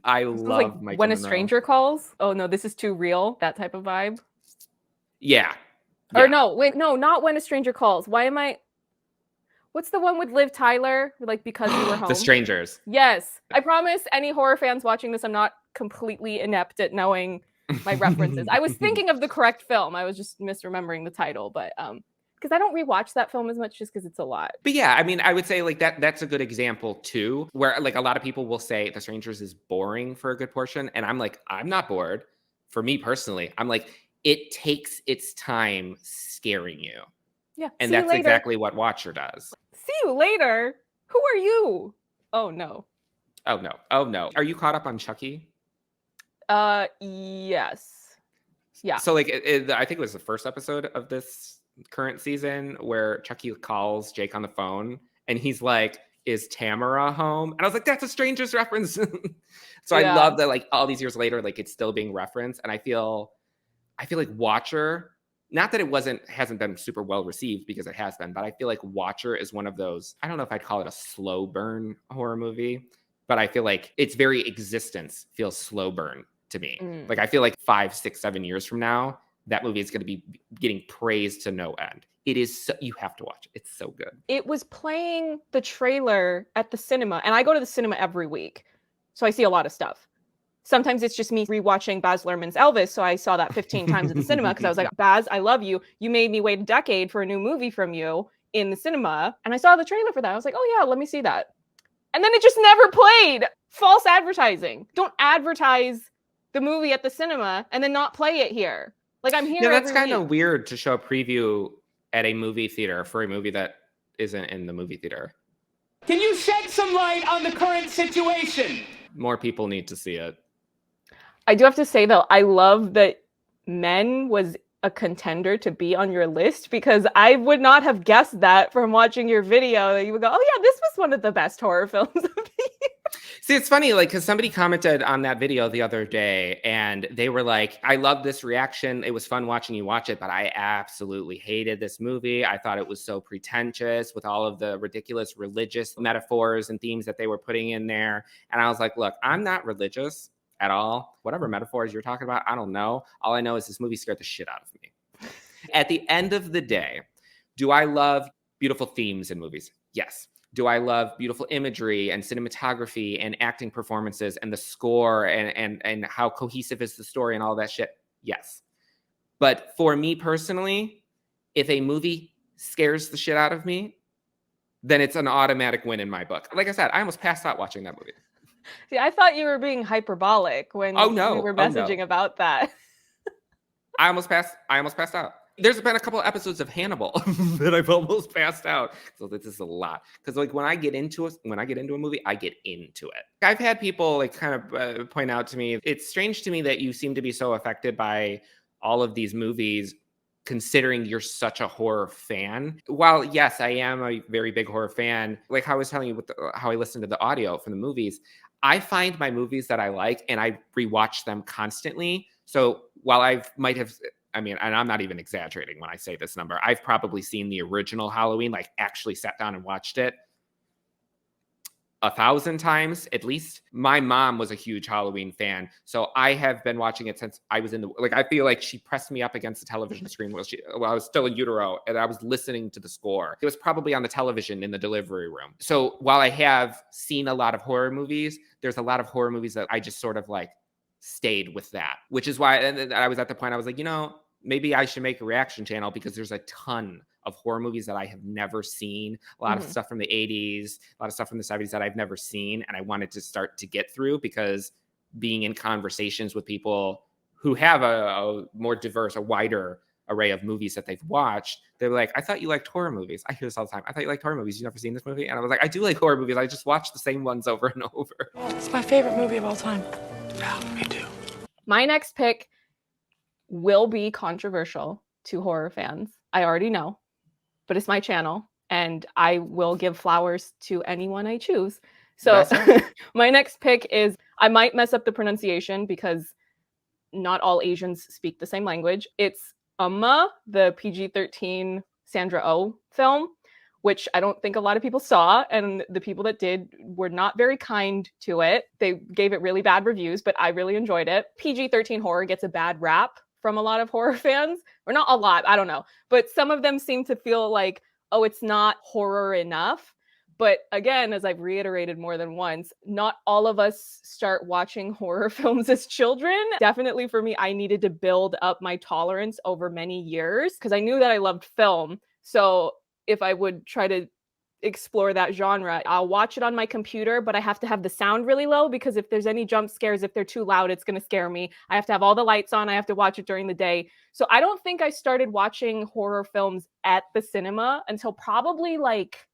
I love like Micah When Monroe. a Stranger Calls. Oh no, this is too real. That type of vibe. Yeah. Or no, wait, no, not When a Stranger Calls. Why am I... What's the one with Liv Tyler? Like, Because You Were Home? The Strangers. Yes. I promise any horror fans watching this, I'm not completely inept at knowing my references. I was thinking of the correct film. I was just misremembering the title, but because I don't rewatch that film as much just because it's a lot. But yeah, I mean, I would say like that's a good example too, where like a lot of people will say The Strangers is boring for a good portion. And I'm like, I'm not bored. For me personally, I'm like, it takes its time scaring you. Yeah. And that's exactly what Watcher does. See you later. Who are you? Oh no. Oh no. Oh no. Are you caught up on Chucky? Yes. Yeah. So like, I think it was the first episode of this current season where Chucky calls Jake on the phone and he's like, is Tamara home? And I was like, that's a Strangers reference. So I love that like all these years later, like it's still being referenced. And I feel like Watcher, not that it hasn't been super well received because it has been, but I feel like Watcher is one of those, I don't know if I'd call it a slow burn horror movie, but I feel like its very existence feels slow burn to me. Like I feel like 5, 6, 7 years from now, that movie is going to be getting praised to no end. It is, you have to watch it. It's so good. It was playing the trailer at the cinema, and I go to the cinema every week, so I see a lot of stuff. Sometimes it's just me rewatching Baz Luhrmann's Elvis, so I saw that 15 times at the cinema because I was like, Baz, I love you. You made me wait a decade for a new movie from you in the cinema, and I saw the trailer for that. I was like, oh yeah, let me see that. And then it just never played. False advertising. Don't advertise the movie at the cinema and then not play it here. Like I'm here. Yeah, that's kind of weird to show a preview at a movie theater for a movie that isn't in the movie theater. Can you shed some light on the current situation? More people need to see it. I do have to say though, I love that Men was a contender to be on your list because I would not have guessed that from watching your video. That you would go, oh yeah, this was one of the best horror films of the year. See, it's funny, like, because somebody commented on that video the other day, and they were like, I love this reaction. It was fun watching you watch it, but I absolutely hated this movie. I thought it was so pretentious with all of the ridiculous religious metaphors and themes that they were putting in there. And I was like, look, I'm not religious at all. Whatever metaphors you're talking about, I don't know. All I know is this movie scared the shit out of me. At the end of the day, do I love beautiful themes in movies? Yes. Do I love beautiful imagery and cinematography and acting performances and the score and how cohesive is the story and all that shit? Yes. But for me personally, if a movie scares the shit out of me, then it's an automatic win in my book. Like I said, I almost passed out watching that movie. See, I thought you were being hyperbolic when we were messaging about that. I almost passed out. There's been a couple of episodes of Hannibal that I've almost passed out. So this is a lot. Because like when I get into a movie, I get into it. I've had people like kind of point out to me, it's strange to me that you seem to be so affected by all of these movies, considering you're such a horror fan. While yes, I am a very big horror fan, like how I was telling you how I listen to the audio from the movies, I find my movies that I like and I rewatch them constantly. So while and I'm not even exaggerating when I say this number, I've probably seen the original Halloween, like actually sat down and watched it 1,000 times at least. My mom was a huge Halloween fan, so I have been watching it since I was I feel like she pressed me up against the television screen while I was still in utero, and I was listening to the score. It was probably on the television in the delivery room. So while I have seen a lot of horror movies, there's a lot of horror movies that I just sort of like stayed with that, which is why and I was at the point I was like, maybe I should make a reaction channel because there's a ton of horror movies that I have never seen, a lot of stuff from the 80s, a lot of stuff from the 70s that I've never seen. And I wanted to start to get through because being in conversations with people who have a more diverse, a wider array of movies that they've watched, they're like, I thought you liked horror movies. I hear this all the time. I thought you liked horror movies. You never seen this movie? And I was like, I do like horror movies. I just watch the same ones over and over. It's my favorite movie of all time. Yeah, me too. My next pick will be controversial to horror fans. I already know, but it's my channel and I will give flowers to anyone I choose. So my next pick is, I might mess up the pronunciation because not all Asians speak the same language. It's the PG-13 Sandra Oh film, which I don't think a lot of people saw. And the people that did were not very kind to it. They gave it really bad reviews, but I really enjoyed it. PG-13 horror gets a bad rap from a lot of horror fans, or not a lot, I don't know. But some of them seem to feel like, oh, it's not horror enough. But again, as I've reiterated more than once, not all of us start watching horror films as children. Definitely for me, I needed to build up my tolerance over many years because I knew that I loved film. So if I would try to explore that genre, I'll watch it on my computer, but I have to have the sound really low because if there's any jump scares, if they're too loud, it's going to scare me. I have to have all the lights on. I have to watch it during the day. So I don't think I started watching horror films at the cinema until probably like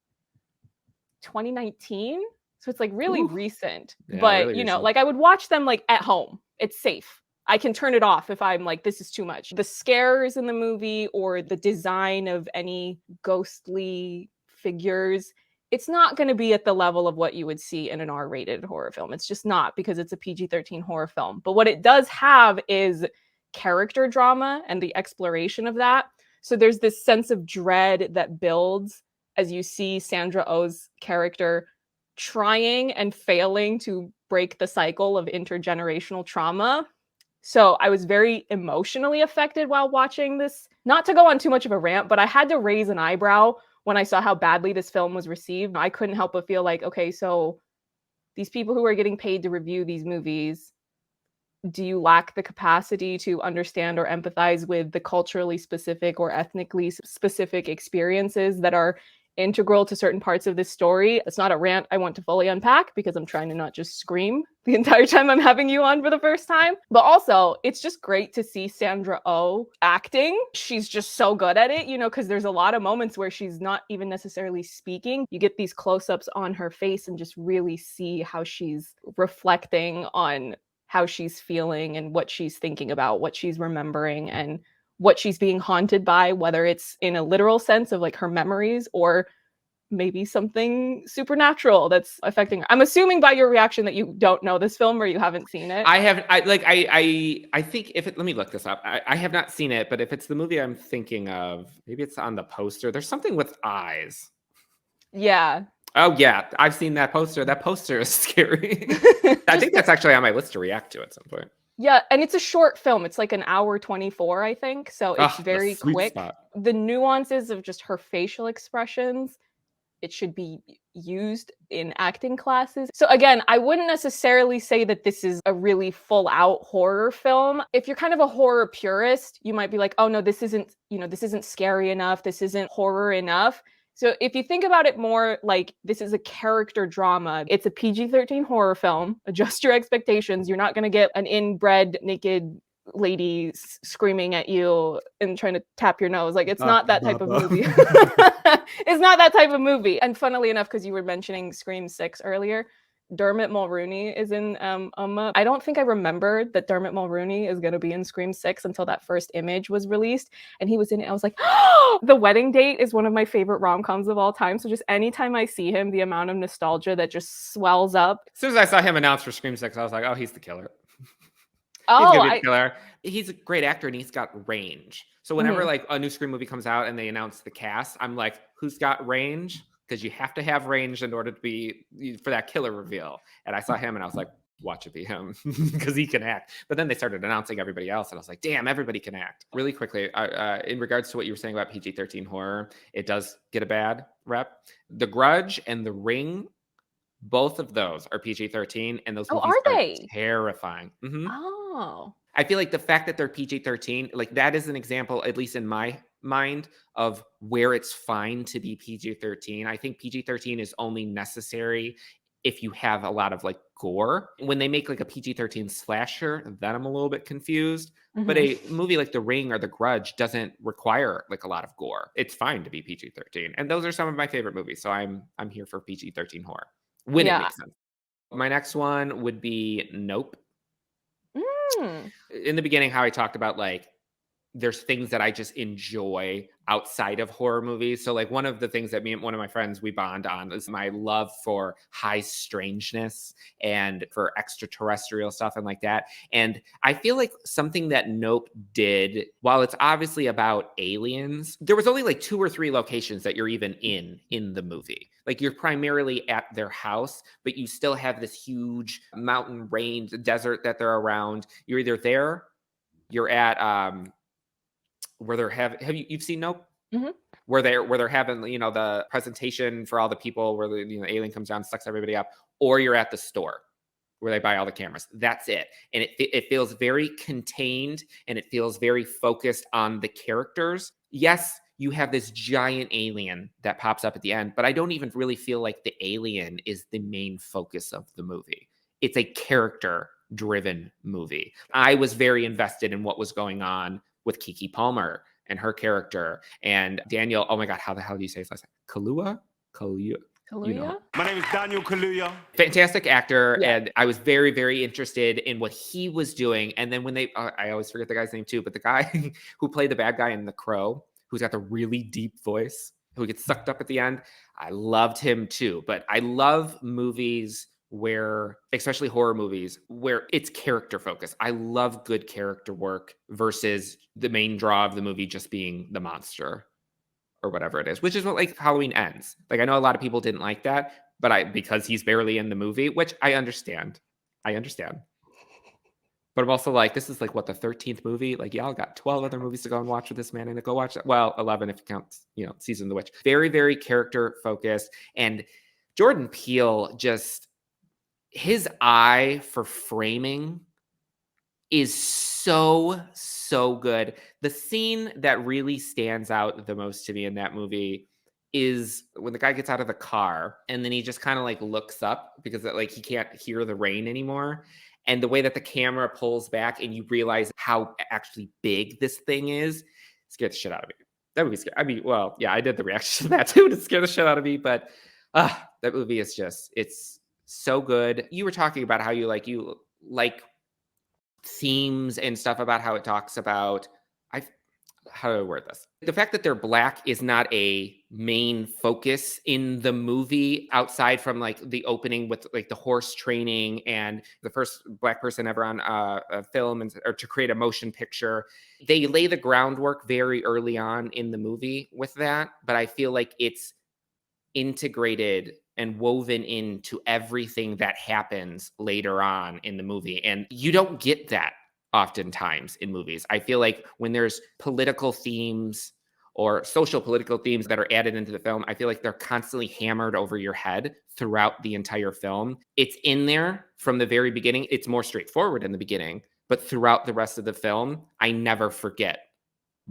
2019. So it's like really recent, but really recent. Like I would watch them like at home. It's safe. I can turn it off if I'm like, this is too much. The scares in the movie or the design of any ghostly figures, it's not going to be at the level of what you would see in an R-rated horror film. It's just not, because it's a PG-13 horror film. But what it does have is character drama and the exploration of that. So there's this sense of dread that builds as you see Sandra Oh's character trying and failing to break the cycle of intergenerational trauma. So I was very emotionally affected while watching this. Not to go on too much of a rant, but I had to raise an eyebrow when I saw how badly this film was received. I couldn't help but feel like, okay, so these people who are getting paid to review these movies, do you lack the capacity to understand or empathize with the culturally specific or ethnically specific experiences that are integral to certain parts of this story? It's not a rant I want to fully unpack because I'm trying to not just scream the entire time I'm having you on for the first time. But also, it's just great to see Sandra Oh acting. She's just so good at it, because there's a lot of moments where she's not even necessarily speaking. You get these close-ups on her face and just really see how she's reflecting on how she's feeling and what she's thinking about, what she's remembering, and what she's being haunted by, whether it's in a literal sense of like her memories or maybe something supernatural that's affecting her. I'm assuming by your reaction that you don't know this film or you haven't seen it. I think let me look this up. I have not seen it, but if it's the movie I'm thinking of, maybe it's on the poster. There's something with eyes. Yeah. Oh yeah, I've seen that poster. That poster is scary. I think that's actually on my list to react to at some point. Yeah, and it's a short film. It's like an hour 24, I think. So it's The very sweet quick. spot. The nuances of just her facial expressions, it should be used in acting classes. So again, I wouldn't necessarily say that this is a really full out horror film. If you're kind of a horror purist, you might be like, oh no, this isn't scary enough. This isn't horror enough. So if you think about it more like this is a character drama, it's a PG-13 horror film. Adjust your expectations. You're not going to get an inbred naked lady screaming at you and trying to tap your nose. Like, it's not that type of movie. It's not that type of movie. And funnily enough, because you were mentioning Scream 6 earlier, Dermot Mulroney is in I don't think I remembered that Dermot Mulroney is going to be in Scream 6 until that first image was released, and he was in it. I was like, oh! The Wedding Date is one of my favorite rom-coms of all time, so just anytime I see him, the amount of nostalgia that just swells up. As soon as I saw him announced for Scream 6, I was like, oh, he's the killer. Oh, he's gonna be the killer. He's a great actor and he's got range. So whenever like a new Scream movie comes out and they announce the cast, I'm like, who's got range? Because you have to have range in order to be for that killer reveal. And I saw him and I was like, watch it be him because he can act. But then they started announcing everybody else and I was like, damn, everybody can act. Really quickly, in regards to what you were saying about PG-13 horror, it does get a bad rep. The Grudge and The Ring, both of those are PG-13, and those movies are terrifying. Oh. I feel like the fact that they're PG-13, like that is an example, at least in my mind, of where it's fine to be PG-13. I think PG-13 is only necessary if you have a lot of like gore. When they make like a PG-13 slasher, then I'm a little bit confused. But a movie like The Ring or The Grudge doesn't require like a lot of gore. It's fine to be PG-13. And those are some of my favorite movies. So I'm here for PG-13 horror when it makes sense. My next one would be Nope. In the beginning, how I talked about like there's things that I just enjoy outside of horror movies. So like one of the things that me and one of my friends, we bond on is my love for high strangeness and for extraterrestrial stuff and like that. And I feel like something that Nope did, while it's obviously about aliens, there was only like 2 or 3 locations that you're even in the movie. Like you're primarily at their house, but you still have this huge mountain range, desert that they're around. You're either there, you're at where they're you've seen Nope? Where they're having, you know, the presentation for all the people where the, you know, alien comes down and sucks everybody up, or you're at the store where they buy all the cameras. That's it. And it feels very contained and it feels very focused on the characters. Yes, you have this giant alien that pops up at the end, but I don't even really feel like the alien is the main focus of the movie. It's a character driven movie. I was very invested in what was going on with Keke Palmer and her character and Daniel. Oh my God, how the hell do you say his last name? Kaluuya? You know. My name is Daniel Kaluuya. Fantastic actor. Yeah. And I was very, very interested in what he was doing. And then when I always forget the guy's name too, but the guy who played the bad guy in The Crow, who's got the really deep voice, who gets sucked up at the end, I loved him too. But I love movies where, especially horror movies, where it's character focused. I love good character work versus the main draw of the movie just being the monster or whatever it is, which is what like Halloween Ends. Like I know a lot of people didn't like that, but because he's barely in the movie, which I understand. But I'm also like, this is like what, the 13th movie? Like y'all got 12 other movies to go and watch with this man, and to go watch that. Well, 11 if you count, you know, Season of the Witch. Very, very character focused. And Jordan Peele, just his eye for framing is so good. The scene that really stands out the most to me in that movie is when the guy gets out of the car and then he just kind of like looks up because like he can't hear the rain anymore. And the way that the camera pulls back and you realize how actually big this thing is, scared the shit out of me. That movie scared. I mean, well, yeah, I did the reaction to that too to scare the shit out of me. But that movie is just, it's so good. You were talking about how you like themes and stuff about how it talks about, how do I word this? The fact that they're Black is not a main focus in the movie outside from like the opening with like the horse training and the first Black person ever on a film or to create a motion picture. They lay the groundwork very early on in the movie with that, but I feel like it's integrated and woven into everything that happens later on in the movie. And you don't get that oftentimes in movies. I feel like when there's political themes or social political themes that are added into the film, I feel like they're constantly hammered over your head throughout the entire film. It's in there from the very beginning. It's more straightforward in the beginning, but throughout the rest of the film, I never forget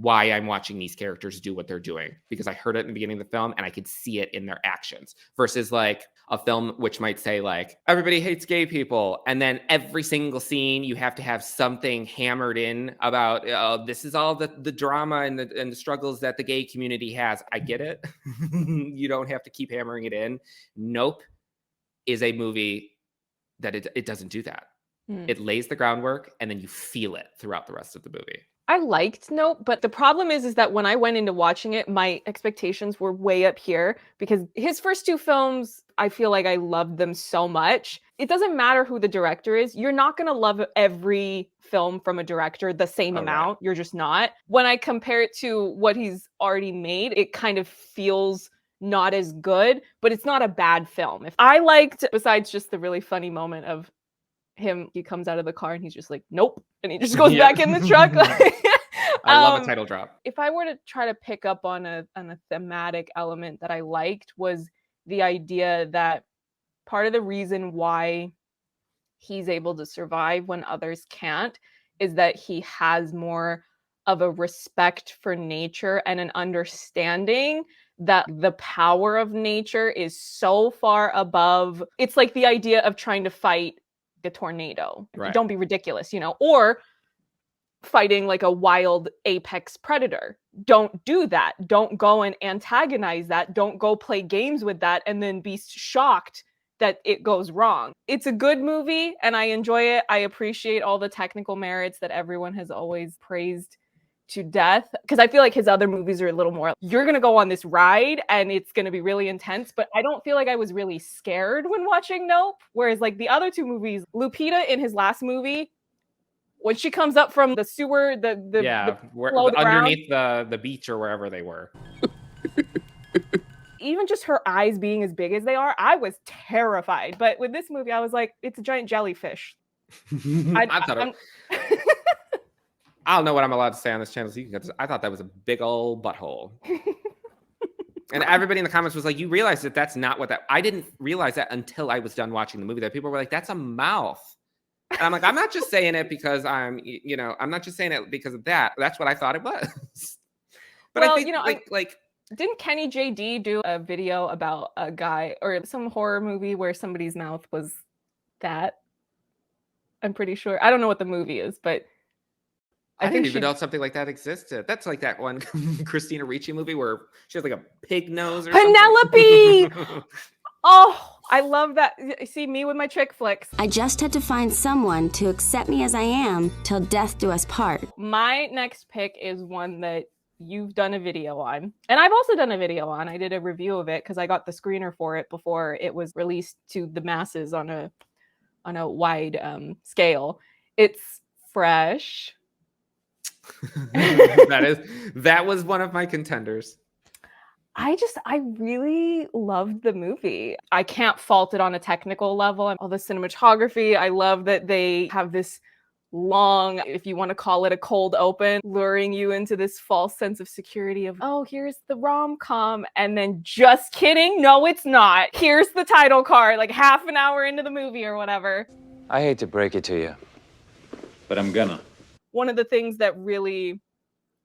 why I'm watching these characters do what they're doing, because I heard it in the beginning of the film and I could see it in their actions, versus like a film which might say like, everybody hates gay people. And then every single scene, you have to have something hammered in about, this is all the drama and the struggles that the gay community has. I get it. You don't have to keep hammering it in. Nope is a movie that it doesn't do that. It lays the groundwork and then you feel it throughout the rest of the movie. I liked Nope, but the problem is that when I went into watching it, my expectations were way up here because his first two films, I feel like I loved them so much. It doesn't matter who the director is. You're not going to love every film from a director the same amount. Right. You're just not. When I compare it to what he's already made, it kind of feels not as good, but it's not a bad film. If I liked, besides just the really funny moment of him, he comes out of the car and he's just like, nope. And he just goes back in the truck. I love a title drop. If I were to try to pick up on a thematic element that I liked, was the idea that part of the reason why he's able to survive when others can't is that he has more of a respect for nature and an understanding that the power of nature is so far above. It's like the idea of trying to fight a tornado. Right. Don't be ridiculous, or fighting like a wild apex predator. Don't do that. Don't go and antagonize that. Don't go play games with that and then be shocked that it goes wrong. It's a good movie and I enjoy it. I appreciate all the technical merits that everyone has always praised to death, because I feel like his other movies are a little more, you're going to go on this ride and it's going to be really intense, but I don't feel like I was really scared when watching Nope. Whereas like the other two movies, Lupita in his last movie, when she comes up from the sewer, underneath the beach or wherever they were. Even just her eyes being as big as they are, I was terrified. But with this movie, I was like, it's a giant jellyfish. I don't know what I'm allowed to say on this channel. So I thought that was a big old butthole. And everybody in the comments was like, you realize that that's not what that... I didn't realize that until I was done watching the movie, that people were like, that's a mouth. And I'm like, I'm not just saying it because I'm not just saying it because of that. That's what I thought it was. But well, I think didn't Kenny JD do a video about a guy or some horror movie where somebody's mouth was that? I'm pretty sure. I don't know what the movie is, but I didn't even know something like that existed. That's like that one Christina Ricci movie where she has like a pig nose or Penelope! Oh, I love that. See, me with my chick flicks. I just had to find someone to accept me as I am till death do us part. My next pick is one that you've done a video on. And I've also done a video on. I did a review of it because I got the screener for it before it was released to the masses on a wide scale. It's Fresh. that was one of my contenders. I really loved the movie. I can't fault it on a technical level. All the cinematography, I love that they have this long, if you want to call it a cold open, luring you into this false sense of security of, oh, here's the rom-com. And then just kidding. No, it's not. Here's the title card, like half an hour into the movie or whatever. I hate to break it to you, but I'm gonna. One of the things that really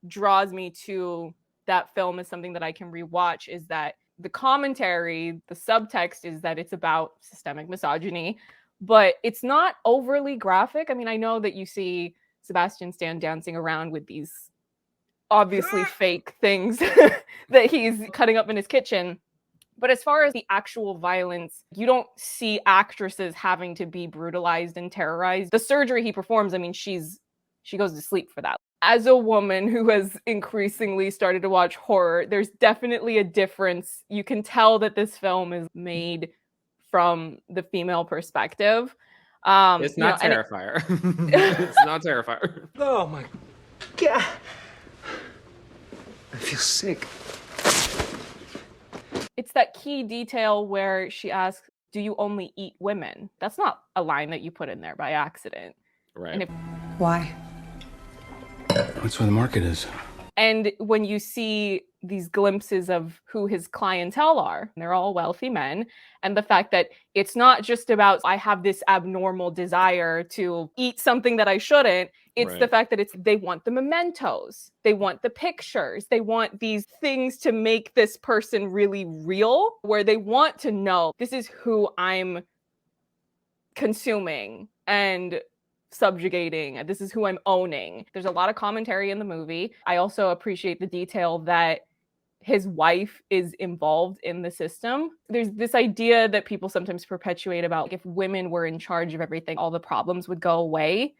draws me to that film is something that I can rewatch is that the commentary, the subtext is that it's about systemic misogyny, but it's not overly graphic. I mean, I know that you see Sebastian Stan dancing around with these obviously fake things that he's cutting up in his kitchen. But as far as the actual violence, you don't see actresses having to be brutalized and terrorized. The surgery he performs, I mean, she goes to sleep for that. As a woman who has increasingly started to watch horror, there's definitely a difference. You can tell that this film is made from the female perspective. It's not Terrifier. It's not Terrifier. Oh my God. I feel sick. It's that key detail where she asks, do you only eat women? That's not a line that you put in there by accident. Right. And if Why? That's where the market is. And when you see these glimpses of who his clientele are, they're all wealthy men. And the fact that it's not just about, I have this abnormal desire to eat something that I shouldn't. It's the fact that they want the mementos. They want the pictures. They want these things to make this person really real, where they want to know, this is who I'm consuming and subjugating. This is who I'm owning. There's a lot of commentary in the movie. I also appreciate the detail that his wife is involved in the system. There's this idea that people sometimes perpetuate about if women were in charge of everything, all the problems would go away.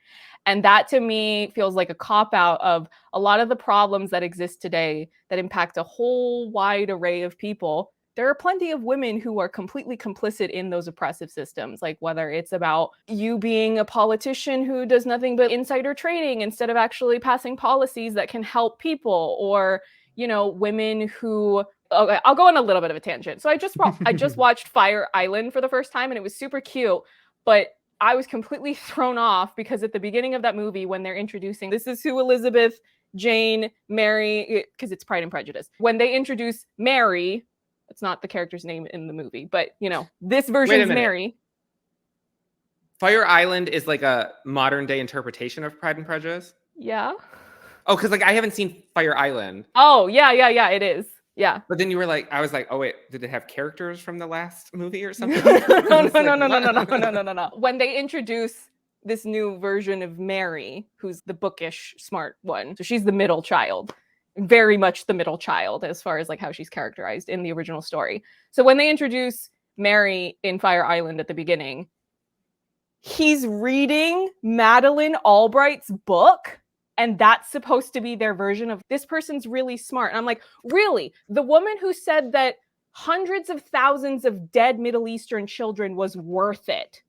And that to me feels like a cop-out of a lot of the problems that exist today that impact a whole wide array of people. There are plenty of women who are completely complicit in those oppressive systems, like whether it's about you being a politician who does nothing but insider trading instead of actually passing policies that can help people, or, you know, women who, okay, I'll go on a little bit of a tangent. So I just watched Fire Island for the first time, and it was super cute, but I was completely thrown off because at the beginning of that movie, when they're introducing, this is who Elizabeth, Jane, Mary, because it's Pride and Prejudice. When they introduce Mary, it's not the character's name in the movie, but, you know, this version is Mary. Fire Island is like a modern day interpretation of Pride and Prejudice? Yeah. Oh, because like I haven't seen Fire Island. Oh, yeah, it is. Yeah. But then you were like, I was like, oh wait, did it have characters from the last movie or something? No. When they introduce this new version of Mary, who's the bookish, smart one, so she's the middle child. Very much the middle child as far as like how she's characterized in the original story. So when they introduce Mary in Fire Island at the beginning, he's reading Madeleine Albright's book, and that's supposed to be their version of this person's really smart. And I'm like, really? The woman who said that hundreds of thousands of dead Middle Eastern children was worth it.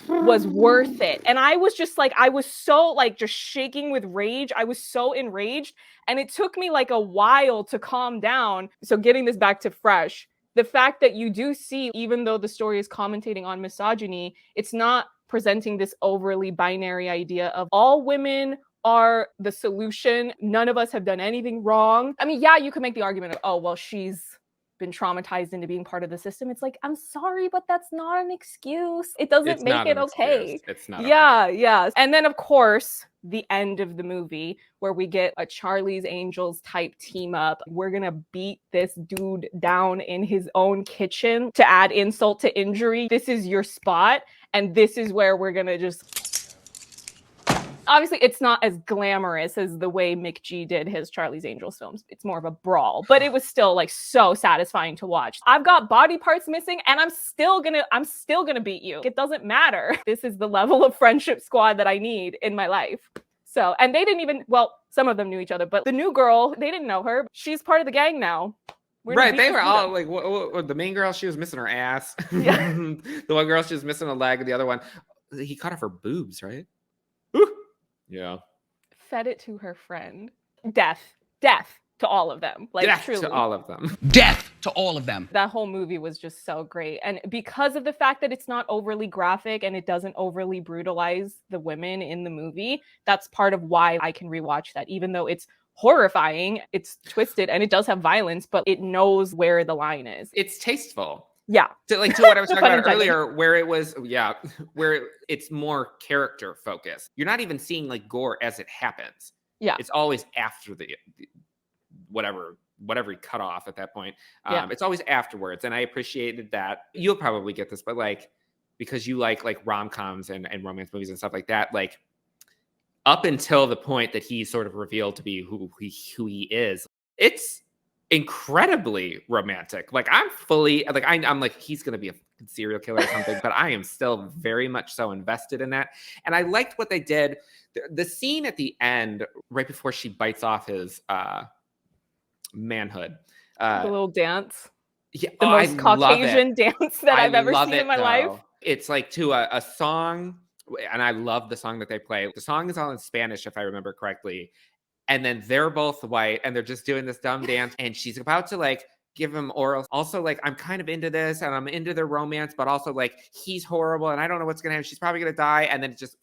And I was just like, I was so like just shaking with rage. I was so enraged, and it took me like a while to calm down. So getting this back to fresh, the fact that you do see, even though the story is commentating on misogyny, it's not presenting this overly binary idea of all women are the solution. None of us have done anything wrong. I mean, yeah, you could make the argument of, oh, well, she's been traumatized into being part of the system. It's like, I'm sorry, but that's not an excuse. It doesn't make it okay. It's not. Yeah. And then, of course, the end of the movie where we get a Charlie's Angels type team up. We're going to beat this dude down in his own kitchen to add insult to injury. This is your spot. And this is where we're going to just... Obviously, it's not as glamorous as the way Mick G did his Charlie's Angels films. It's more of a brawl, but it was still like so satisfying to watch. I've got body parts missing, and I'm still gonna beat you. It doesn't matter. This is the level of friendship squad that I need in my life. So, and they didn't even, well, some of them knew each other, but the new girl, they didn't know her. She's part of the gang now. Right, they were all like, what, the main girl, she was missing her ass. Yeah. The one girl, she was missing a leg, and the other one, he cut off her boobs, right? Yeah. Fed it to her friend. Death to all of them. Like, death truly. to all of them. Death to all of them. That whole movie was just so great. And because of the fact that it's not overly graphic and it doesn't overly brutalize the women in the movie, that's part of why I can rewatch that. Even though it's horrifying, it's twisted, and it does have violence, but it knows where the line is. It's tasteful. Yeah. To what I was talking about earlier, where it was, where it's more character focused. You're not even seeing like gore as it happens. Yeah. It's always after the whatever he cut off at that point. It's always afterwards. And I appreciated that. You'll probably get this, but like, because you like rom-coms and romance movies and stuff like that, like up until the point that he's sort of revealed to be who he is, it's incredibly romantic. Like I'm fully like I'm like, he's gonna be a serial killer or something, but I am still very much so invested in that. And I liked what they did. The scene at the end, right before she bites off his manhood, the little dance. Yeah, the most Caucasian dance that I've ever seen in my life. It's like to a song, and I love the song that they play. The song is all in Spanish, if I remember correctly. And then they're both white, and they're just doing this dumb dance, and she's about to like give him oral. Also, like, I'm kind of into this, and I'm into their romance, but also like he's horrible, and I don't know what's gonna happen. She's probably gonna die, and then it just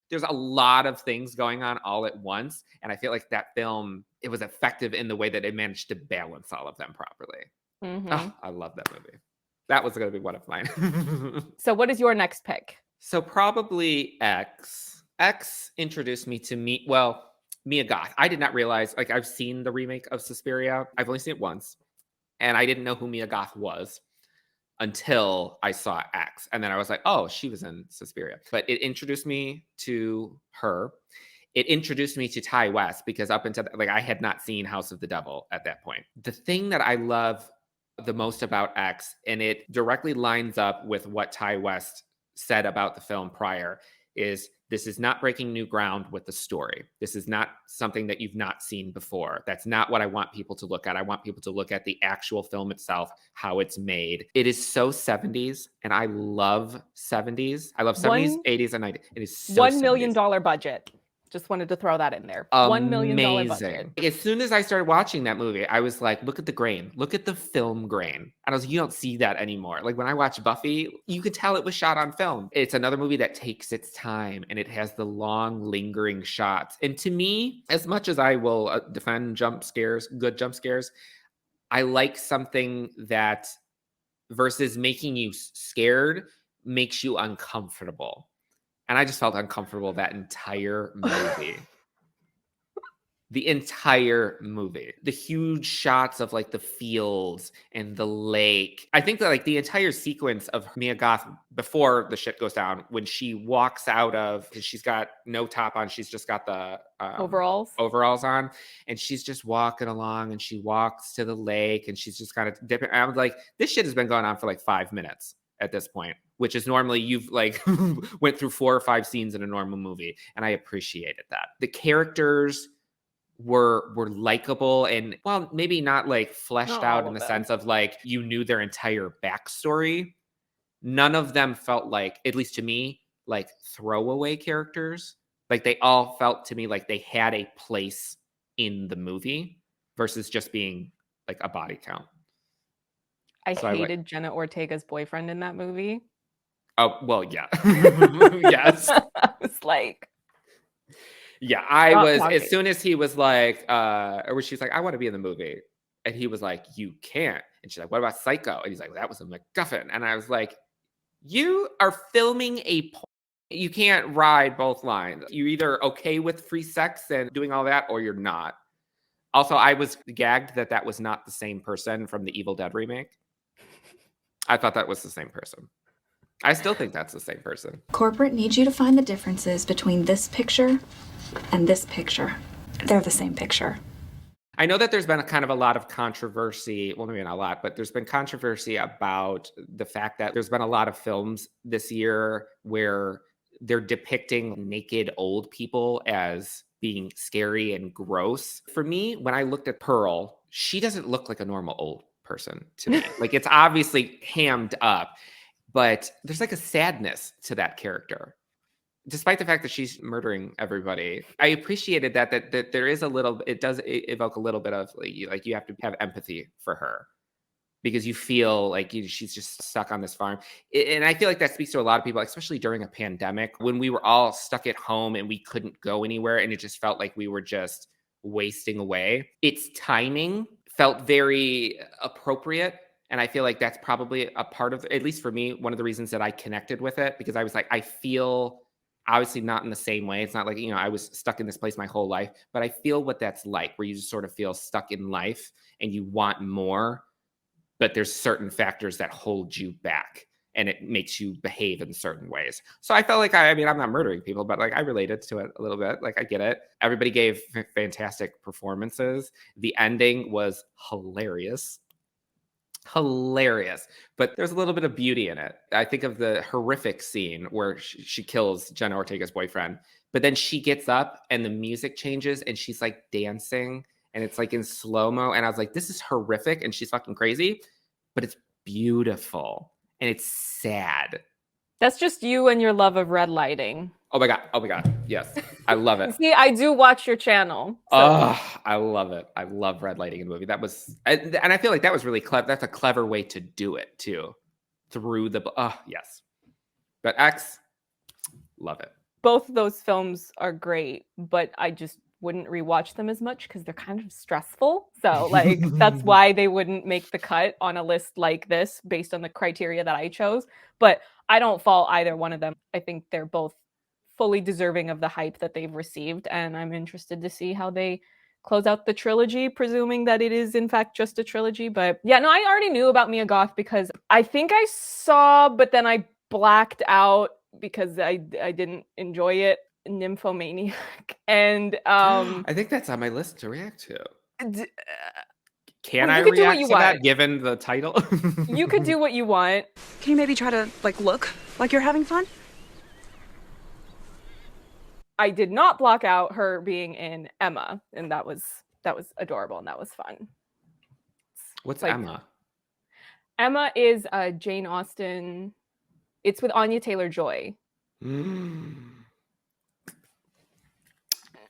there's a lot of things going on all at once. And I feel like that film, it was effective in the way that it managed to balance all of them properly. Oh, I love that movie. That was going to be one of mine. So what is your next pick? So probably X. X introduced me to Mia Goth. I did not realize, like, I've seen the remake of Suspiria. I've only seen it once. And I didn't know who Mia Goth was until I saw X. And then I was like, oh, she was in Suspiria. But it introduced me to her. It introduced me to Ty West because up until like I had not seen House of the Devil at that point. The thing that I love the most about X, and it directly lines up with what Ty West said about the film prior, is this is not breaking new ground with the story. This is not something that you've not seen before. That's not what I want people to look at. I want people to look at the actual film itself, how it's made. It is so 70s, and I love 70s. I love 70s, 80s, and 90s. It is so $1 million budget. Just wanted to throw that in there. $1 million budget. As soon as I started watching that movie, I was like, look at the grain. Look at the film grain. And I was like, you don't see that anymore. Like when I watch Buffy, you could tell it was shot on film. It's another movie that takes its time and it has the long, lingering shots. And to me, as much as I will defend jump scares, good jump scares, I like something that versus making you scared makes you uncomfortable. And I just felt uncomfortable that entire movie. The entire movie. The huge shots of like the fields and the lake. I think that like the entire sequence of Mia Goth before the shit goes down, when she walks out of, because she's got no top on, she's just got the overalls on, and she's just walking along and she walks to the lake and she's just kind of dipping. I was like, this shit has been going on for like 5 minutes at this point, which is normally you've like went through 4 or 5 scenes in a normal movie. And I appreciated that. The characters were likable and, well, maybe not like fleshed out in the sense of like you knew their entire backstory. None of them felt like, at least to me, like throwaway characters. Like they all felt to me like they had a place in the movie versus just being like a body count. I hated Jenna Ortega's boyfriend in that movie. Oh, well, yeah. Yes. I was like... Yeah, I was, as soon as he was like, or she's like, I want to be in the movie. And he was like, you can't. And she's like, what about Psycho? And he's like, well, that was a MacGuffin. And I was like, you are filming a porn. You can't ride both lines. You're either okay with free sex and doing all that, or you're not. Also, I was gagged that that was not the same person from the Evil Dead remake. I thought that was the same person. I still think that's the same person. Corporate needs you to find the differences between this picture and this picture. They're the same picture. I know that there's been a lot of controversy, well, maybe not a lot, but there's been controversy about the fact that there's been a lot of films this year where they're depicting naked old people as being scary and gross. For me, when I looked at Pearl, she doesn't look like a normal old person to me. Like it's obviously hammed up, but there's like a sadness to that character. Despite the fact that she's murdering everybody, I appreciated that there is a little, it does evoke a little bit of like you have to have empathy for her because you feel like she's just stuck on this farm. And I feel like that speaks to a lot of people, especially during a pandemic when we were all stuck at home and we couldn't go anywhere. And it just felt like we were just wasting away. Its timing felt very appropriate. And I feel like that's probably a part of, at least for me, one of the reasons that I connected with it, because I was like, I feel obviously not in the same way. It's not like, I was stuck in this place my whole life, but I feel what that's like, where you just sort of feel stuck in life and you want more, but there's certain factors that hold you back and it makes you behave in certain ways. So I felt like, I'm not murdering people, but like I related to it a little bit. Like I get it. Everybody gave fantastic performances. The ending was hilarious, but there's a little bit of beauty in it. I think of the horrific scene where she kills Jenna Ortega's boyfriend, but then she gets up and the music changes and she's like dancing and it's like in slow-mo. And I was like, this is horrific and she's fucking crazy, but it's beautiful and it's sad. That's just you and your love of red lighting. Oh my God. Yes. I love it. See, I do watch your channel. So. Oh, I love it. I love red lighting in the movie. That was, and I feel like that was really clever. That's a clever way to do it too. Through the, yes. But X, love it. both of those films are great, but I just wouldn't rewatch them as much because they're kind of stressful. So like that's why they wouldn't make the cut on a list like this based on the criteria that I chose. But I don't fault either one of them. I think they're both fully deserving of the hype that they've received, and I'm interested to see how they close out the trilogy, presuming that it is in fact just a trilogy. But yeah, no, I already knew about Mia Goth because I think I saw, but then I blacked out because I didn't enjoy it, Nymphomaniac. And I think that's on my list to react to. Can well, I react to that given the title? You could do what you want. Can you maybe try to like look like you're having fun? I did not block out her being in Emma, and that was adorable and that was fun. What's like, Emma? Emma is Jane Austen. It's with Anya Taylor-Joy.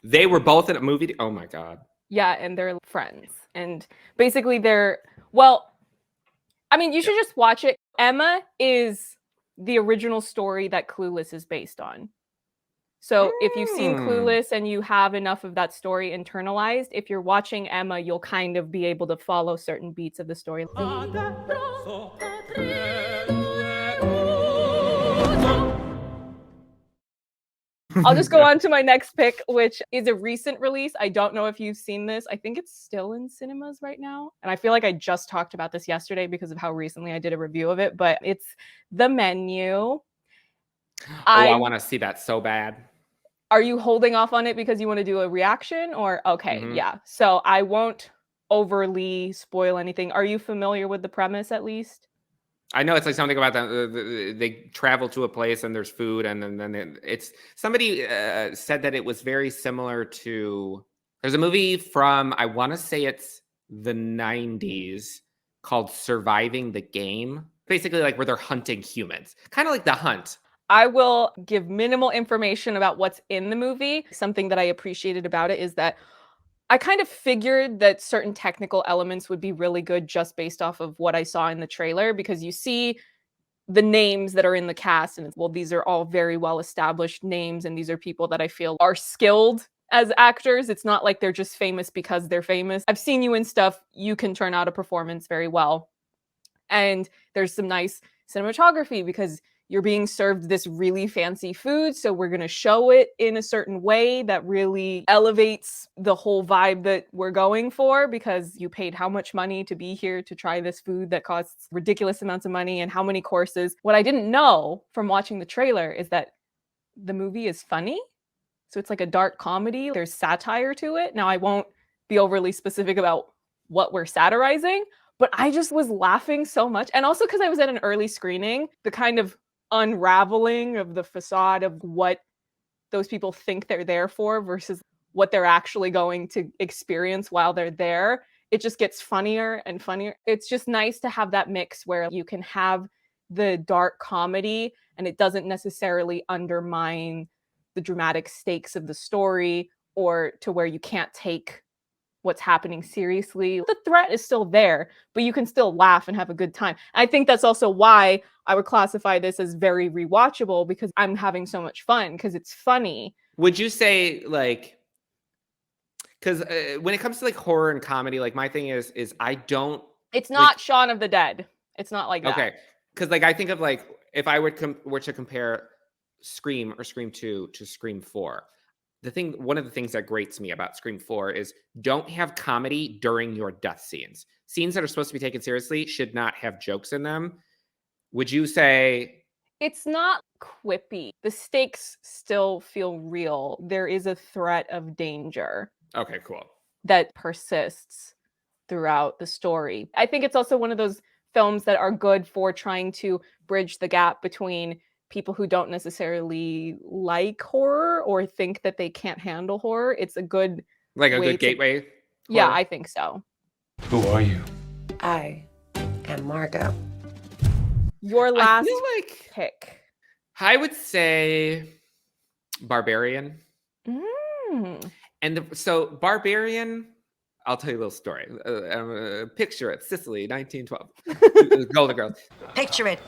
They were both in a movie. Oh my god. Yeah, and they're friends. And basically you should just watch it. Emma is the original story that Clueless is based on. So if you've seen Clueless and you have enough of that story internalized, if you're watching Emma, you'll kind of be able to follow certain beats of the story. I'll just go on to my next pick, which is a recent release. I don't know if you've seen this. I think it's still in cinemas right now. And I feel like I just talked about this yesterday because of how recently I did a review of it, but it's The Menu. I want to see that so bad. Are you holding off on it because you want to do a reaction or okay, yeah. So I won't overly spoil anything. Are you familiar with the premise at least? I know it's like something about that. They travel to a place and there's food, and then it's somebody said that it was very similar to. There's a movie from I want to say it's the 90s called Surviving the Game. Basically, like where they're hunting humans, kind of like The Hunt. I will give minimal information about what's in the movie. Something that I appreciated about it is that I kind of figured that certain technical elements would be really good just based off of what I saw in the trailer, because you see the names that are in the cast and well, these are all very well established names and these are people that I feel are skilled as actors. It's not like they're just famous because they're famous. I've seen you in stuff, you can turn out a performance very well. And there's some nice cinematography because you're being served this really fancy food, so we're going to show it in a certain way that really elevates the whole vibe that we're going for, because you paid how much money to be here to try this food that costs ridiculous amounts of money and how many courses. What I didn't know from watching the trailer is that the movie is funny. So it's like a dark comedy. There's satire to it. Now, I won't be overly specific about what we're satirizing, but I just was laughing so much. And also because I was at an early screening, the kind of unraveling of the facade of what those people think they're there for versus what they're actually going to experience while they're there, it just gets funnier and funnier. It's just nice to have that mix where you can have the dark comedy and it doesn't necessarily undermine the dramatic stakes of the story or to where you can't take what's happening seriously. The threat is still there, but you can still laugh and have a good time. I think that's also why I would classify this as very rewatchable, because I'm having so much fun because it's funny. Would you say like, because when it comes to like horror and comedy, like my thing is I don't. It's not like, Shaun of the Dead. It's not like that. Okay, because like I think of like if I were to compare Scream or Scream 2 to Scream 4. One of the things that grates me about Scream 4 is don't have comedy during your death scenes. Scenes that are supposed to be taken seriously should not have jokes in them. Would you say? It's not quippy. The stakes still feel real. There is a threat of danger. Okay, cool. That persists throughout the story. I think it's also one of those films that are good for trying to bridge the gap between people who don't necessarily like horror or think that they can't handle horror. It's a good good gateway. Yeah, I think so. Who are you? I am Margot. Your last pick. I would say Barbarian. And so Barbarian, I'll tell you a little story. Picture it, Sicily, 1912. Golden Girls. Picture it.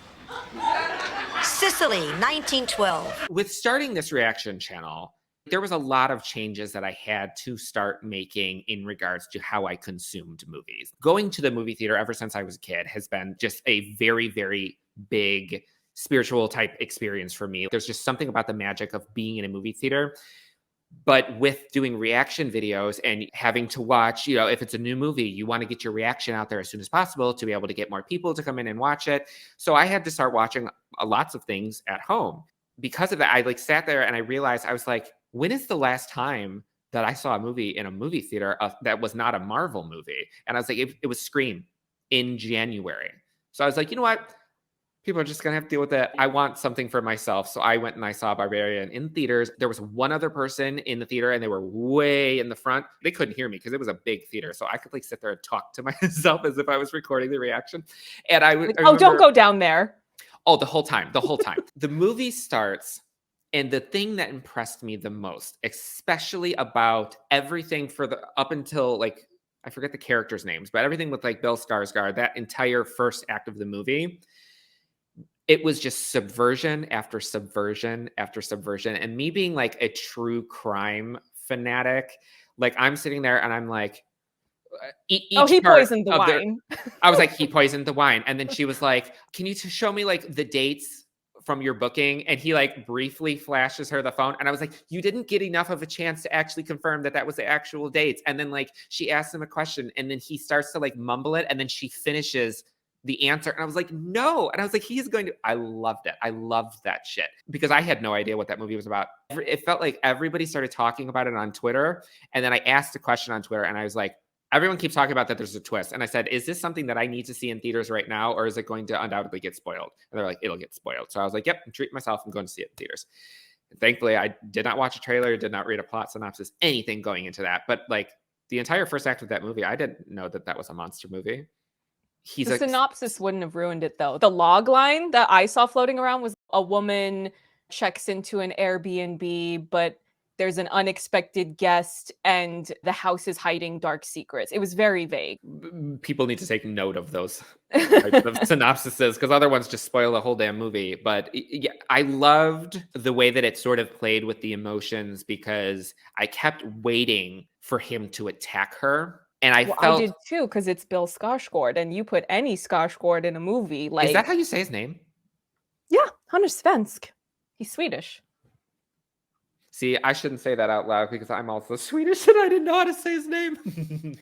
Sicily, 1912. With starting this reaction channel, there was a lot of changes that I had to start making in regards to how I consumed movies. Going to the movie theater ever since I was a kid has been just a very, very big spiritual type experience for me. There's just something about the magic of being in a movie theater. But with doing reaction videos and having to watch, if it's a new movie, you want to get your reaction out there as soon as possible to be able to get more people to come in and watch it. So I had to start watching lots of things at home. Because of that, I sat there and I realized, I was like, when is the last time that I saw a movie in a movie theater that was not a Marvel movie? And I was like, it was Scream in January. So I was like, you know what? People are just going to have to deal with it. I want something for myself. So I went and I saw Barbarian in theaters. There was one other person in the theater and they were way in the front. They couldn't hear me because it was a big theater. So I could sit there and talk to myself as if I was recording the reaction. And I would, oh, don't go down there. Oh, the whole time. The movie starts. And the thing that impressed me the most, especially about everything up until I forget the characters' names, but everything with Bill Skarsgård, that entire first act of the movie, it was just subversion after subversion after subversion. And me being a true crime fanatic, I'm sitting there and I'm like, he poisoned the wine. I was like, he poisoned the wine. And then she was like, can you show me the dates from your booking? And he briefly flashes her the phone. And I was like, you didn't get enough of a chance to actually confirm that was the actual dates. And then she asked him a question and then he starts to mumble it. And then she finishes the answer. And I was like, no. And I was like, he's going to, I loved it. I loved that shit because I had no idea what that movie was about. It felt like everybody started talking about it on Twitter. And then I asked a question on Twitter and I was like, everyone keeps talking about that there's a twist. And I said, is this something that I need to see in theaters right now? Or is it going to undoubtedly get spoiled? And they're like, it'll get spoiled. So I was like, yep, I'm treating myself. I'm going to see it in theaters. And thankfully, I did not watch a trailer, did not read a plot synopsis, anything going into that. But the entire first act of that movie, I didn't know that was a monster movie. The synopsis wouldn't have ruined it though. The log line that I saw floating around was a woman checks into an Airbnb, but there's an unexpected guest and the house is hiding dark secrets. It was very vague. People need to take note of those types of synopsises because other ones just spoil the whole damn movie. But yeah, I loved the way that it sort of played with the emotions because I kept waiting for him to attack her. And I did too, because it's Bill Skarsgård, and you put any Skarsgård in a movie, Is that how you say his name? Yeah, han är svensk. He's Swedish. See, I shouldn't say that out loud because I'm also Swedish and I didn't know how to say his name.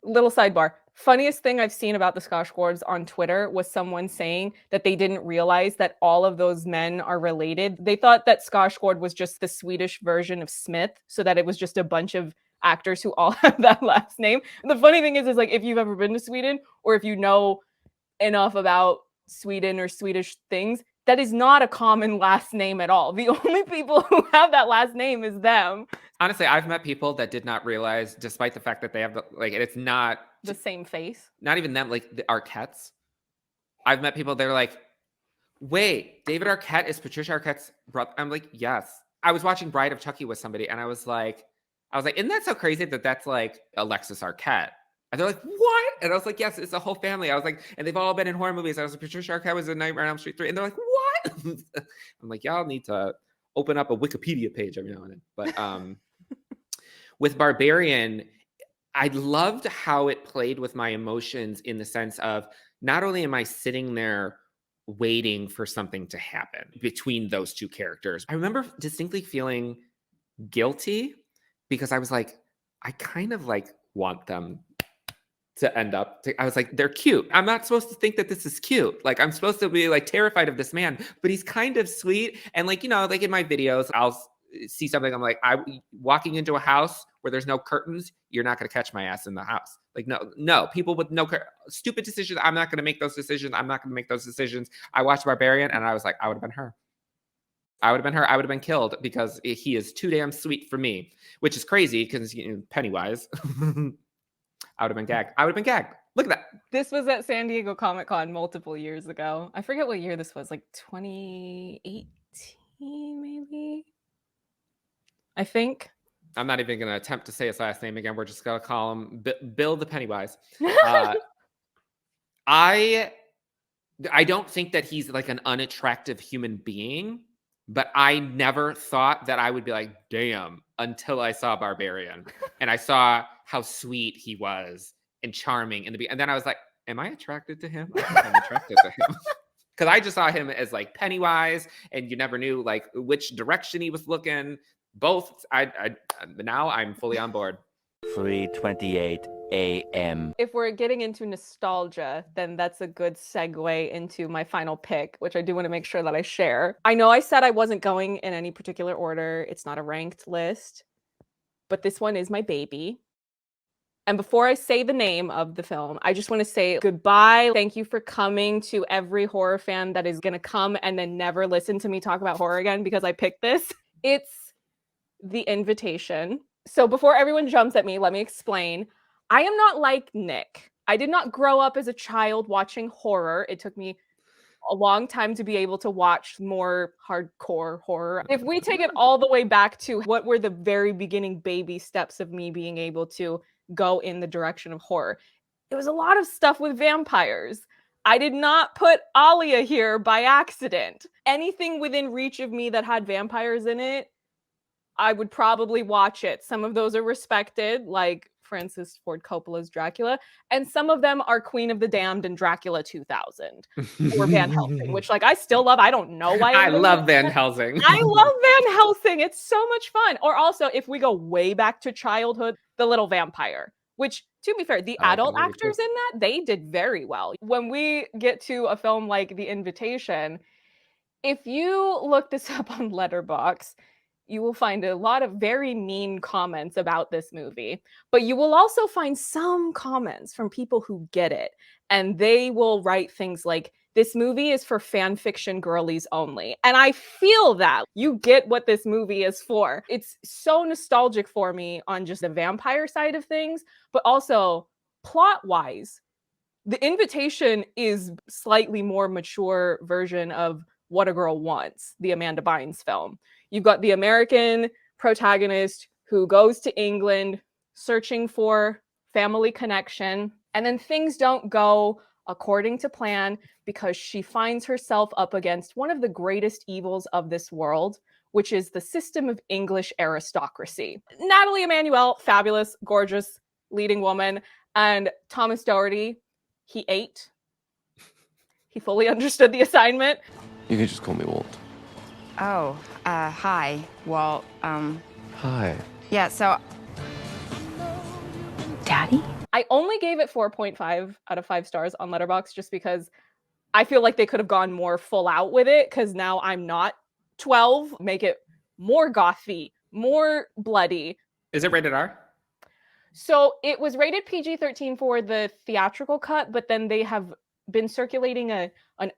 Little sidebar. Funniest thing I've seen about the Skarsgårds on Twitter was someone saying that they didn't realize that all of those men are related. They thought that Skarsgård was just the Swedish version of Smith, so that it was just a bunch of actors who all have that last name. And the funny thing is if you've ever been to Sweden or if you know enough about Sweden or Swedish things, that is not a common last name at all. The only people who have that last name is them. Honestly, I've met people that did not realize, despite the fact that they have it's not the same face. Not even them, the Arquettes. I've met people, they're like, wait, David Arquette is Patricia Arquette's brother. I'm like, yes. I was watching Bride of Chucky with somebody and I was like, isn't that so crazy that that's Alexis Arquette? And they're like, what? And I was like, yes, it's a whole family. I was like, and they've all been in horror movies. I was like, Patricia Arquette was in Nightmare on Elm Street 3. And they're like, what? I'm like, y'all need to open up a Wikipedia page every now and then. But with Barbarian, I loved how it played with my emotions in the sense of not only am I sitting there waiting for something to happen between those two characters, I remember distinctly feeling guilty because I was like, I kind of want them to end up. I was like, they're cute. I'm not supposed to think that this is cute. I'm supposed to be terrified of this man, but he's kind of sweet. And in my videos, I'll see something. I'm like, walking into a house where there's no curtains, you're not going to catch my ass in the house. No, people with stupid decisions. I'm not going to make those decisions. I watched Barbarian and I was like, I would have been her. I would have been killed because he is too damn sweet for me, which is crazy because Pennywise. I would have been gagged. Look at that. This was at San Diego Comic-Con multiple years ago. I forget what year this was, 2018 maybe? I think. I'm not even going to attempt to say his last name again. We're just going to call him Bill the Pennywise. I don't think that he's an unattractive human being. but I never thought that I would be like, damn, until I saw Barbarian. And I saw how sweet he was and charming in the beginning. And then I was like, am I attracted to him? I think I'm attracted to him. Because I just saw him as like Pennywise, and you never knew like which direction he was looking. Both. Now I'm fully on board. 3:28 a.m. If we're getting into nostalgia, then that's a good segue into my final pick, which I do want to make sure that I share. I know I said I wasn't going in any particular order. It's not a ranked list, but this one is my baby. And before I say the name of the film, I just want to say goodbye. Thank you for coming to every horror fan that is going to come and then never listen to me talk about horror again because I picked this. It's The Invitation. So before everyone jumps at me, let me explain. I am not like Nick. I did not grow up as a child watching horror. It took me a long time to be able to watch more hardcore horror. If we take it all the way back to what were the very beginning baby steps of me being able to go in the direction of horror, it was a lot of stuff with vampires. I did not put Alia here by accident. Anything within reach of me that had vampires in it, I would probably watch it. Some of those are respected, like Francis Ford Coppola's Dracula, and some of them are Queen of the Damned and Dracula 2000 or Van Helsing, which like I still love. I don't know why. I love Van Helsing. I love Van Helsing. It's so much fun. Or also, if we go way back to childhood, The Little Vampire, which, to be fair, the adult actors in that, they did very well. When we get to a film like The Invitation, if you look this up on Letterboxd, you will find a lot of very mean comments about this movie, but you will also find some comments from people who get it. And they will write things like, this movie is for fan fiction girlies only. And I feel that. You get what this movie is for. It's so nostalgic for me on just the vampire side of things, but also plot-wise. The Invitation is slightly more mature version of What a Girl Wants, the Amanda Bynes film. You've got the American protagonist who goes to England searching for family connection, and then things don't go according to plan because she finds herself up against one of the greatest evils of this world, which is the system of English aristocracy. Natalie Emmanuel, fabulous, gorgeous, leading woman, and Thomas Doherty, he ate. He fully understood the assignment. You can just call me Walt. Oh, hi, Walt. Hi. Yeah, so... Daddy? I only gave it 4.5 out of 5 stars on Letterboxd just because I feel like they could have gone more full out with it, because now I'm not 12. Make it more gothy, more bloody. Is it rated R? So it was rated PG-13 for the theatrical cut, but then they have been circulating an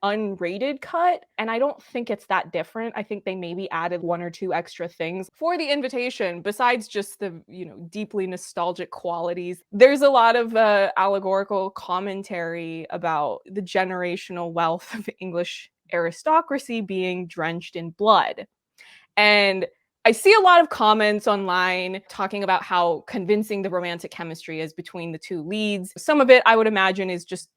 unrated cut, and I don't think it's that different. I think they maybe added 1 or 2 extra things for The Invitation besides just the, deeply nostalgic qualities. There's a lot of allegorical commentary about the generational wealth of English aristocracy being drenched in blood. And I see a lot of comments online talking about how convincing the romantic chemistry is between the two leads. Some of it I would imagine is just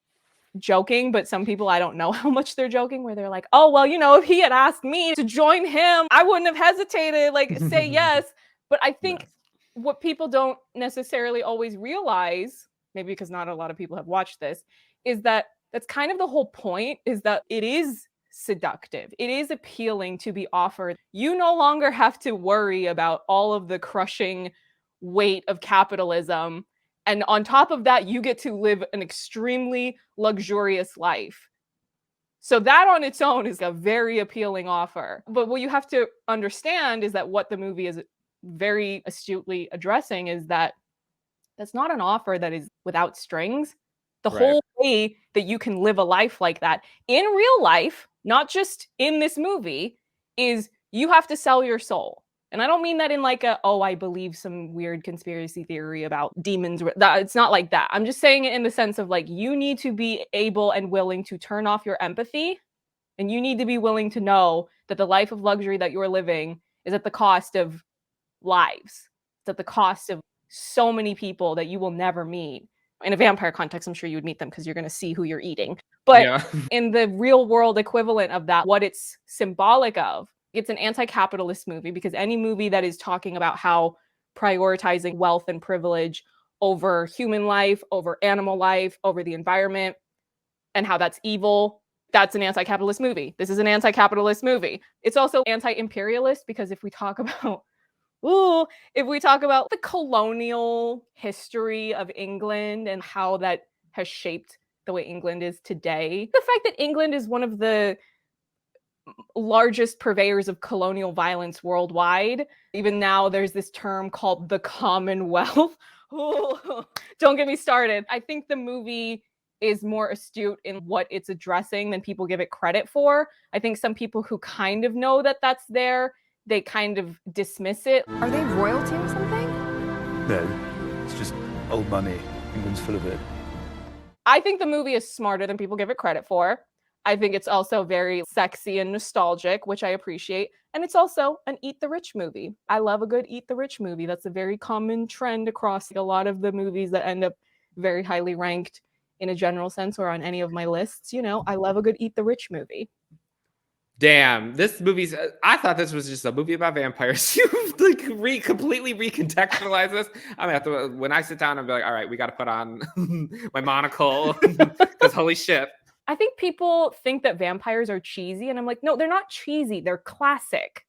joking, but some people, I don't know how much they're joking, where they're like, oh, well, if he had asked me to join him, I wouldn't have hesitated, say yes. But I think what people don't necessarily always realize, maybe because not a lot of people have watched this, is that that's kind of the whole point, is that it is seductive. It is appealing to be offered. You no longer have to worry about all of the crushing weight of capitalism. And on top of that, you get to live an extremely luxurious life. So that on its own is a very appealing offer. But what you have to understand is that what the movie is very astutely addressing is that that's not an offer that is without strings. The whole way that you can live a life like that in real life, not just in this movie, is you have to sell your soul. And I don't mean that in I believe some weird conspiracy theory about demons. It's not like that. I'm just saying it in the sense of you need to be able and willing to turn off your empathy. And you need to be willing to know that the life of luxury that you're living is at the cost of lives. It's at the cost of so many people that you will never meet. In a vampire context, I'm sure you would meet them because you're going to see who you're eating. But in the real world equivalent of that, what it's symbolic of It's an anti-capitalist movie because any movie that is talking about how prioritizing wealth and privilege over human life, over animal life, over the environment, and how that's evil, that's an anti-capitalist movie. This is an anti-capitalist movie. It's also anti-imperialist because if we talk about the colonial history of England and how that has shaped the way England is today, the fact that England is one of the largest purveyors of colonial violence worldwide. Even now, there's this term called the Commonwealth. Don't get me started. I think the movie is more astute in what it's addressing than people give it credit for. I think some people who kind of know that that's there, they kind of dismiss it. Are they royalty or something? No, it's just old money. England's full of it. I think the movie is smarter than people give it credit for. I think it's also very sexy and nostalgic, which I appreciate. And it's also an Eat the Rich movie. I love a good Eat the Rich movie. That's a very common trend across a lot of the movies that end up very highly ranked in a general sense or on any of my lists. You know, I love a good Eat the Rich movie. Damn, this movie's. I thought this was just a movie about vampires. You like completely recontextualize this. I'm gonna have to, when I sit down, I'm like, all right, we got to put on my monocle because holy shit. I think people think that vampires are cheesy, and I'm like, no, they're not cheesy. They're classic.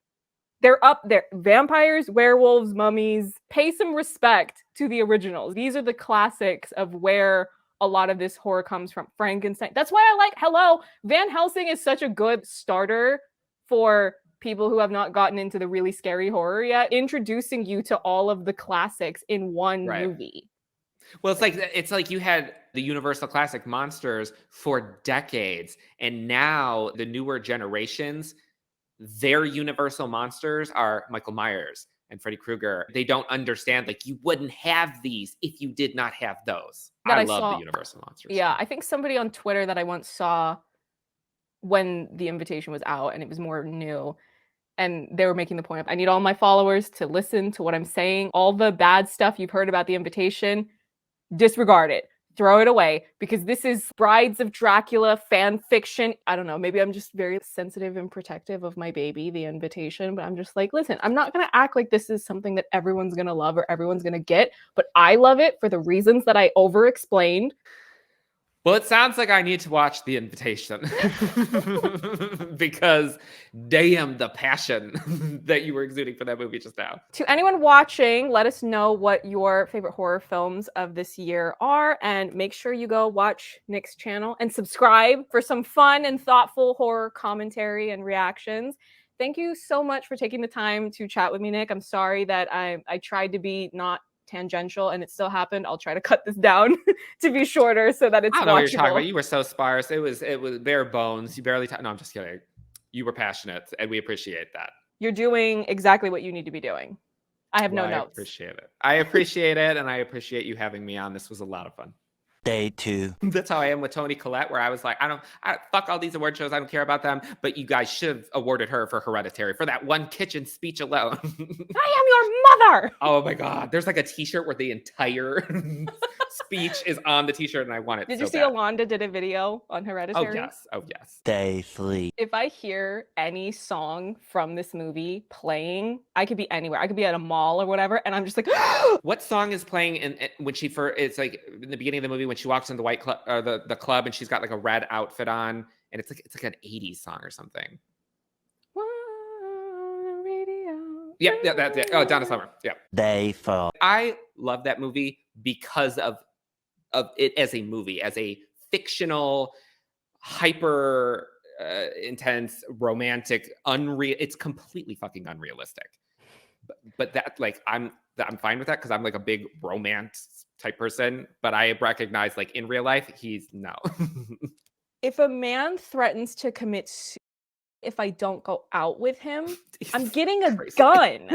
They're up there. Vampires, werewolves, mummies. Pay some respect to the originals. These are the classics of where a lot of this horror comes from. Frankenstein. That's why I like, hello, Van Helsing is such a good starter for people who have not gotten into the really scary horror yet, introducing you to all of the classics in one movie. Well, it's like you had the Universal classic monsters for decades, and now the newer generations, their Universal monsters are Michael Myers and Freddy Krueger. They don't understand, like, you wouldn't have these if you did not have those. I love the Universal monsters. Yeah, I think somebody on Twitter that I once saw when The Invitation was out and it was more new, and they were making the point of, I need all my followers to listen to what I'm saying. All the bad stuff you've heard about The Invitation, disregard it. Throw it away, because this is Brides of Dracula fan fiction. I don't know, maybe I'm just very sensitive and protective of my baby, The Invitation, but I'm just like, listen, I'm not going to act like this is something that everyone's going to love or everyone's going to get, but I love it for the reasons that I over-explained. Well, it sounds like I need to watch The Invitation because damn the passion that you were exuding for that movie just now. To anyone watching, let us know what your favorite horror films of this year are, and make sure you go watch Nick's channel and subscribe for some fun and thoughtful horror commentary and reactions. Thank you so much for taking the time to chat with me, Nick. I'm sorry that I tried to be not tangential and it still happened. I'll try to cut this down to be shorter so that it's watchable. I don't know what you're talking about. You were so sparse. It was bare bones. You barely no, I'm just kidding. You were passionate and we appreciate that. You're doing exactly what you need to be doing. I have no notes. I appreciate it. I appreciate it, and I appreciate you having me on. This was a lot of fun. Day 2. That's how I am with Toni Collette, where I was like, I fuck all these award shows. I don't care about them. But you guys should have awarded her for Hereditary for that one kitchen speech alone. I am your mother. Oh my God. There's like a t-shirt where the entire speech is on the t-shirt, and I want it. Did you see Alonda did a video on Hereditary? Oh yes. Day 3. If I hear any song from this movie playing, I could be anywhere. I could be at a mall or whatever, and I'm just like, what song is playing when she it's like in the beginning of the movie when she walks in the white club or the club and she's got like a red outfit on, and it's like an 80s song or something. Yeah, that's it. Oh, Donna Summer. Yeah. Day 4. I love that movie because of it as a movie, as a fictional, hyper intense, romantic, it's completely fucking unrealistic. But that, like, I'm fine with that because I'm like a big romance type person. But I recognize, like, in real life, he's no. If a man threatens to commit suicide if I don't go out with him, I'm getting a gun.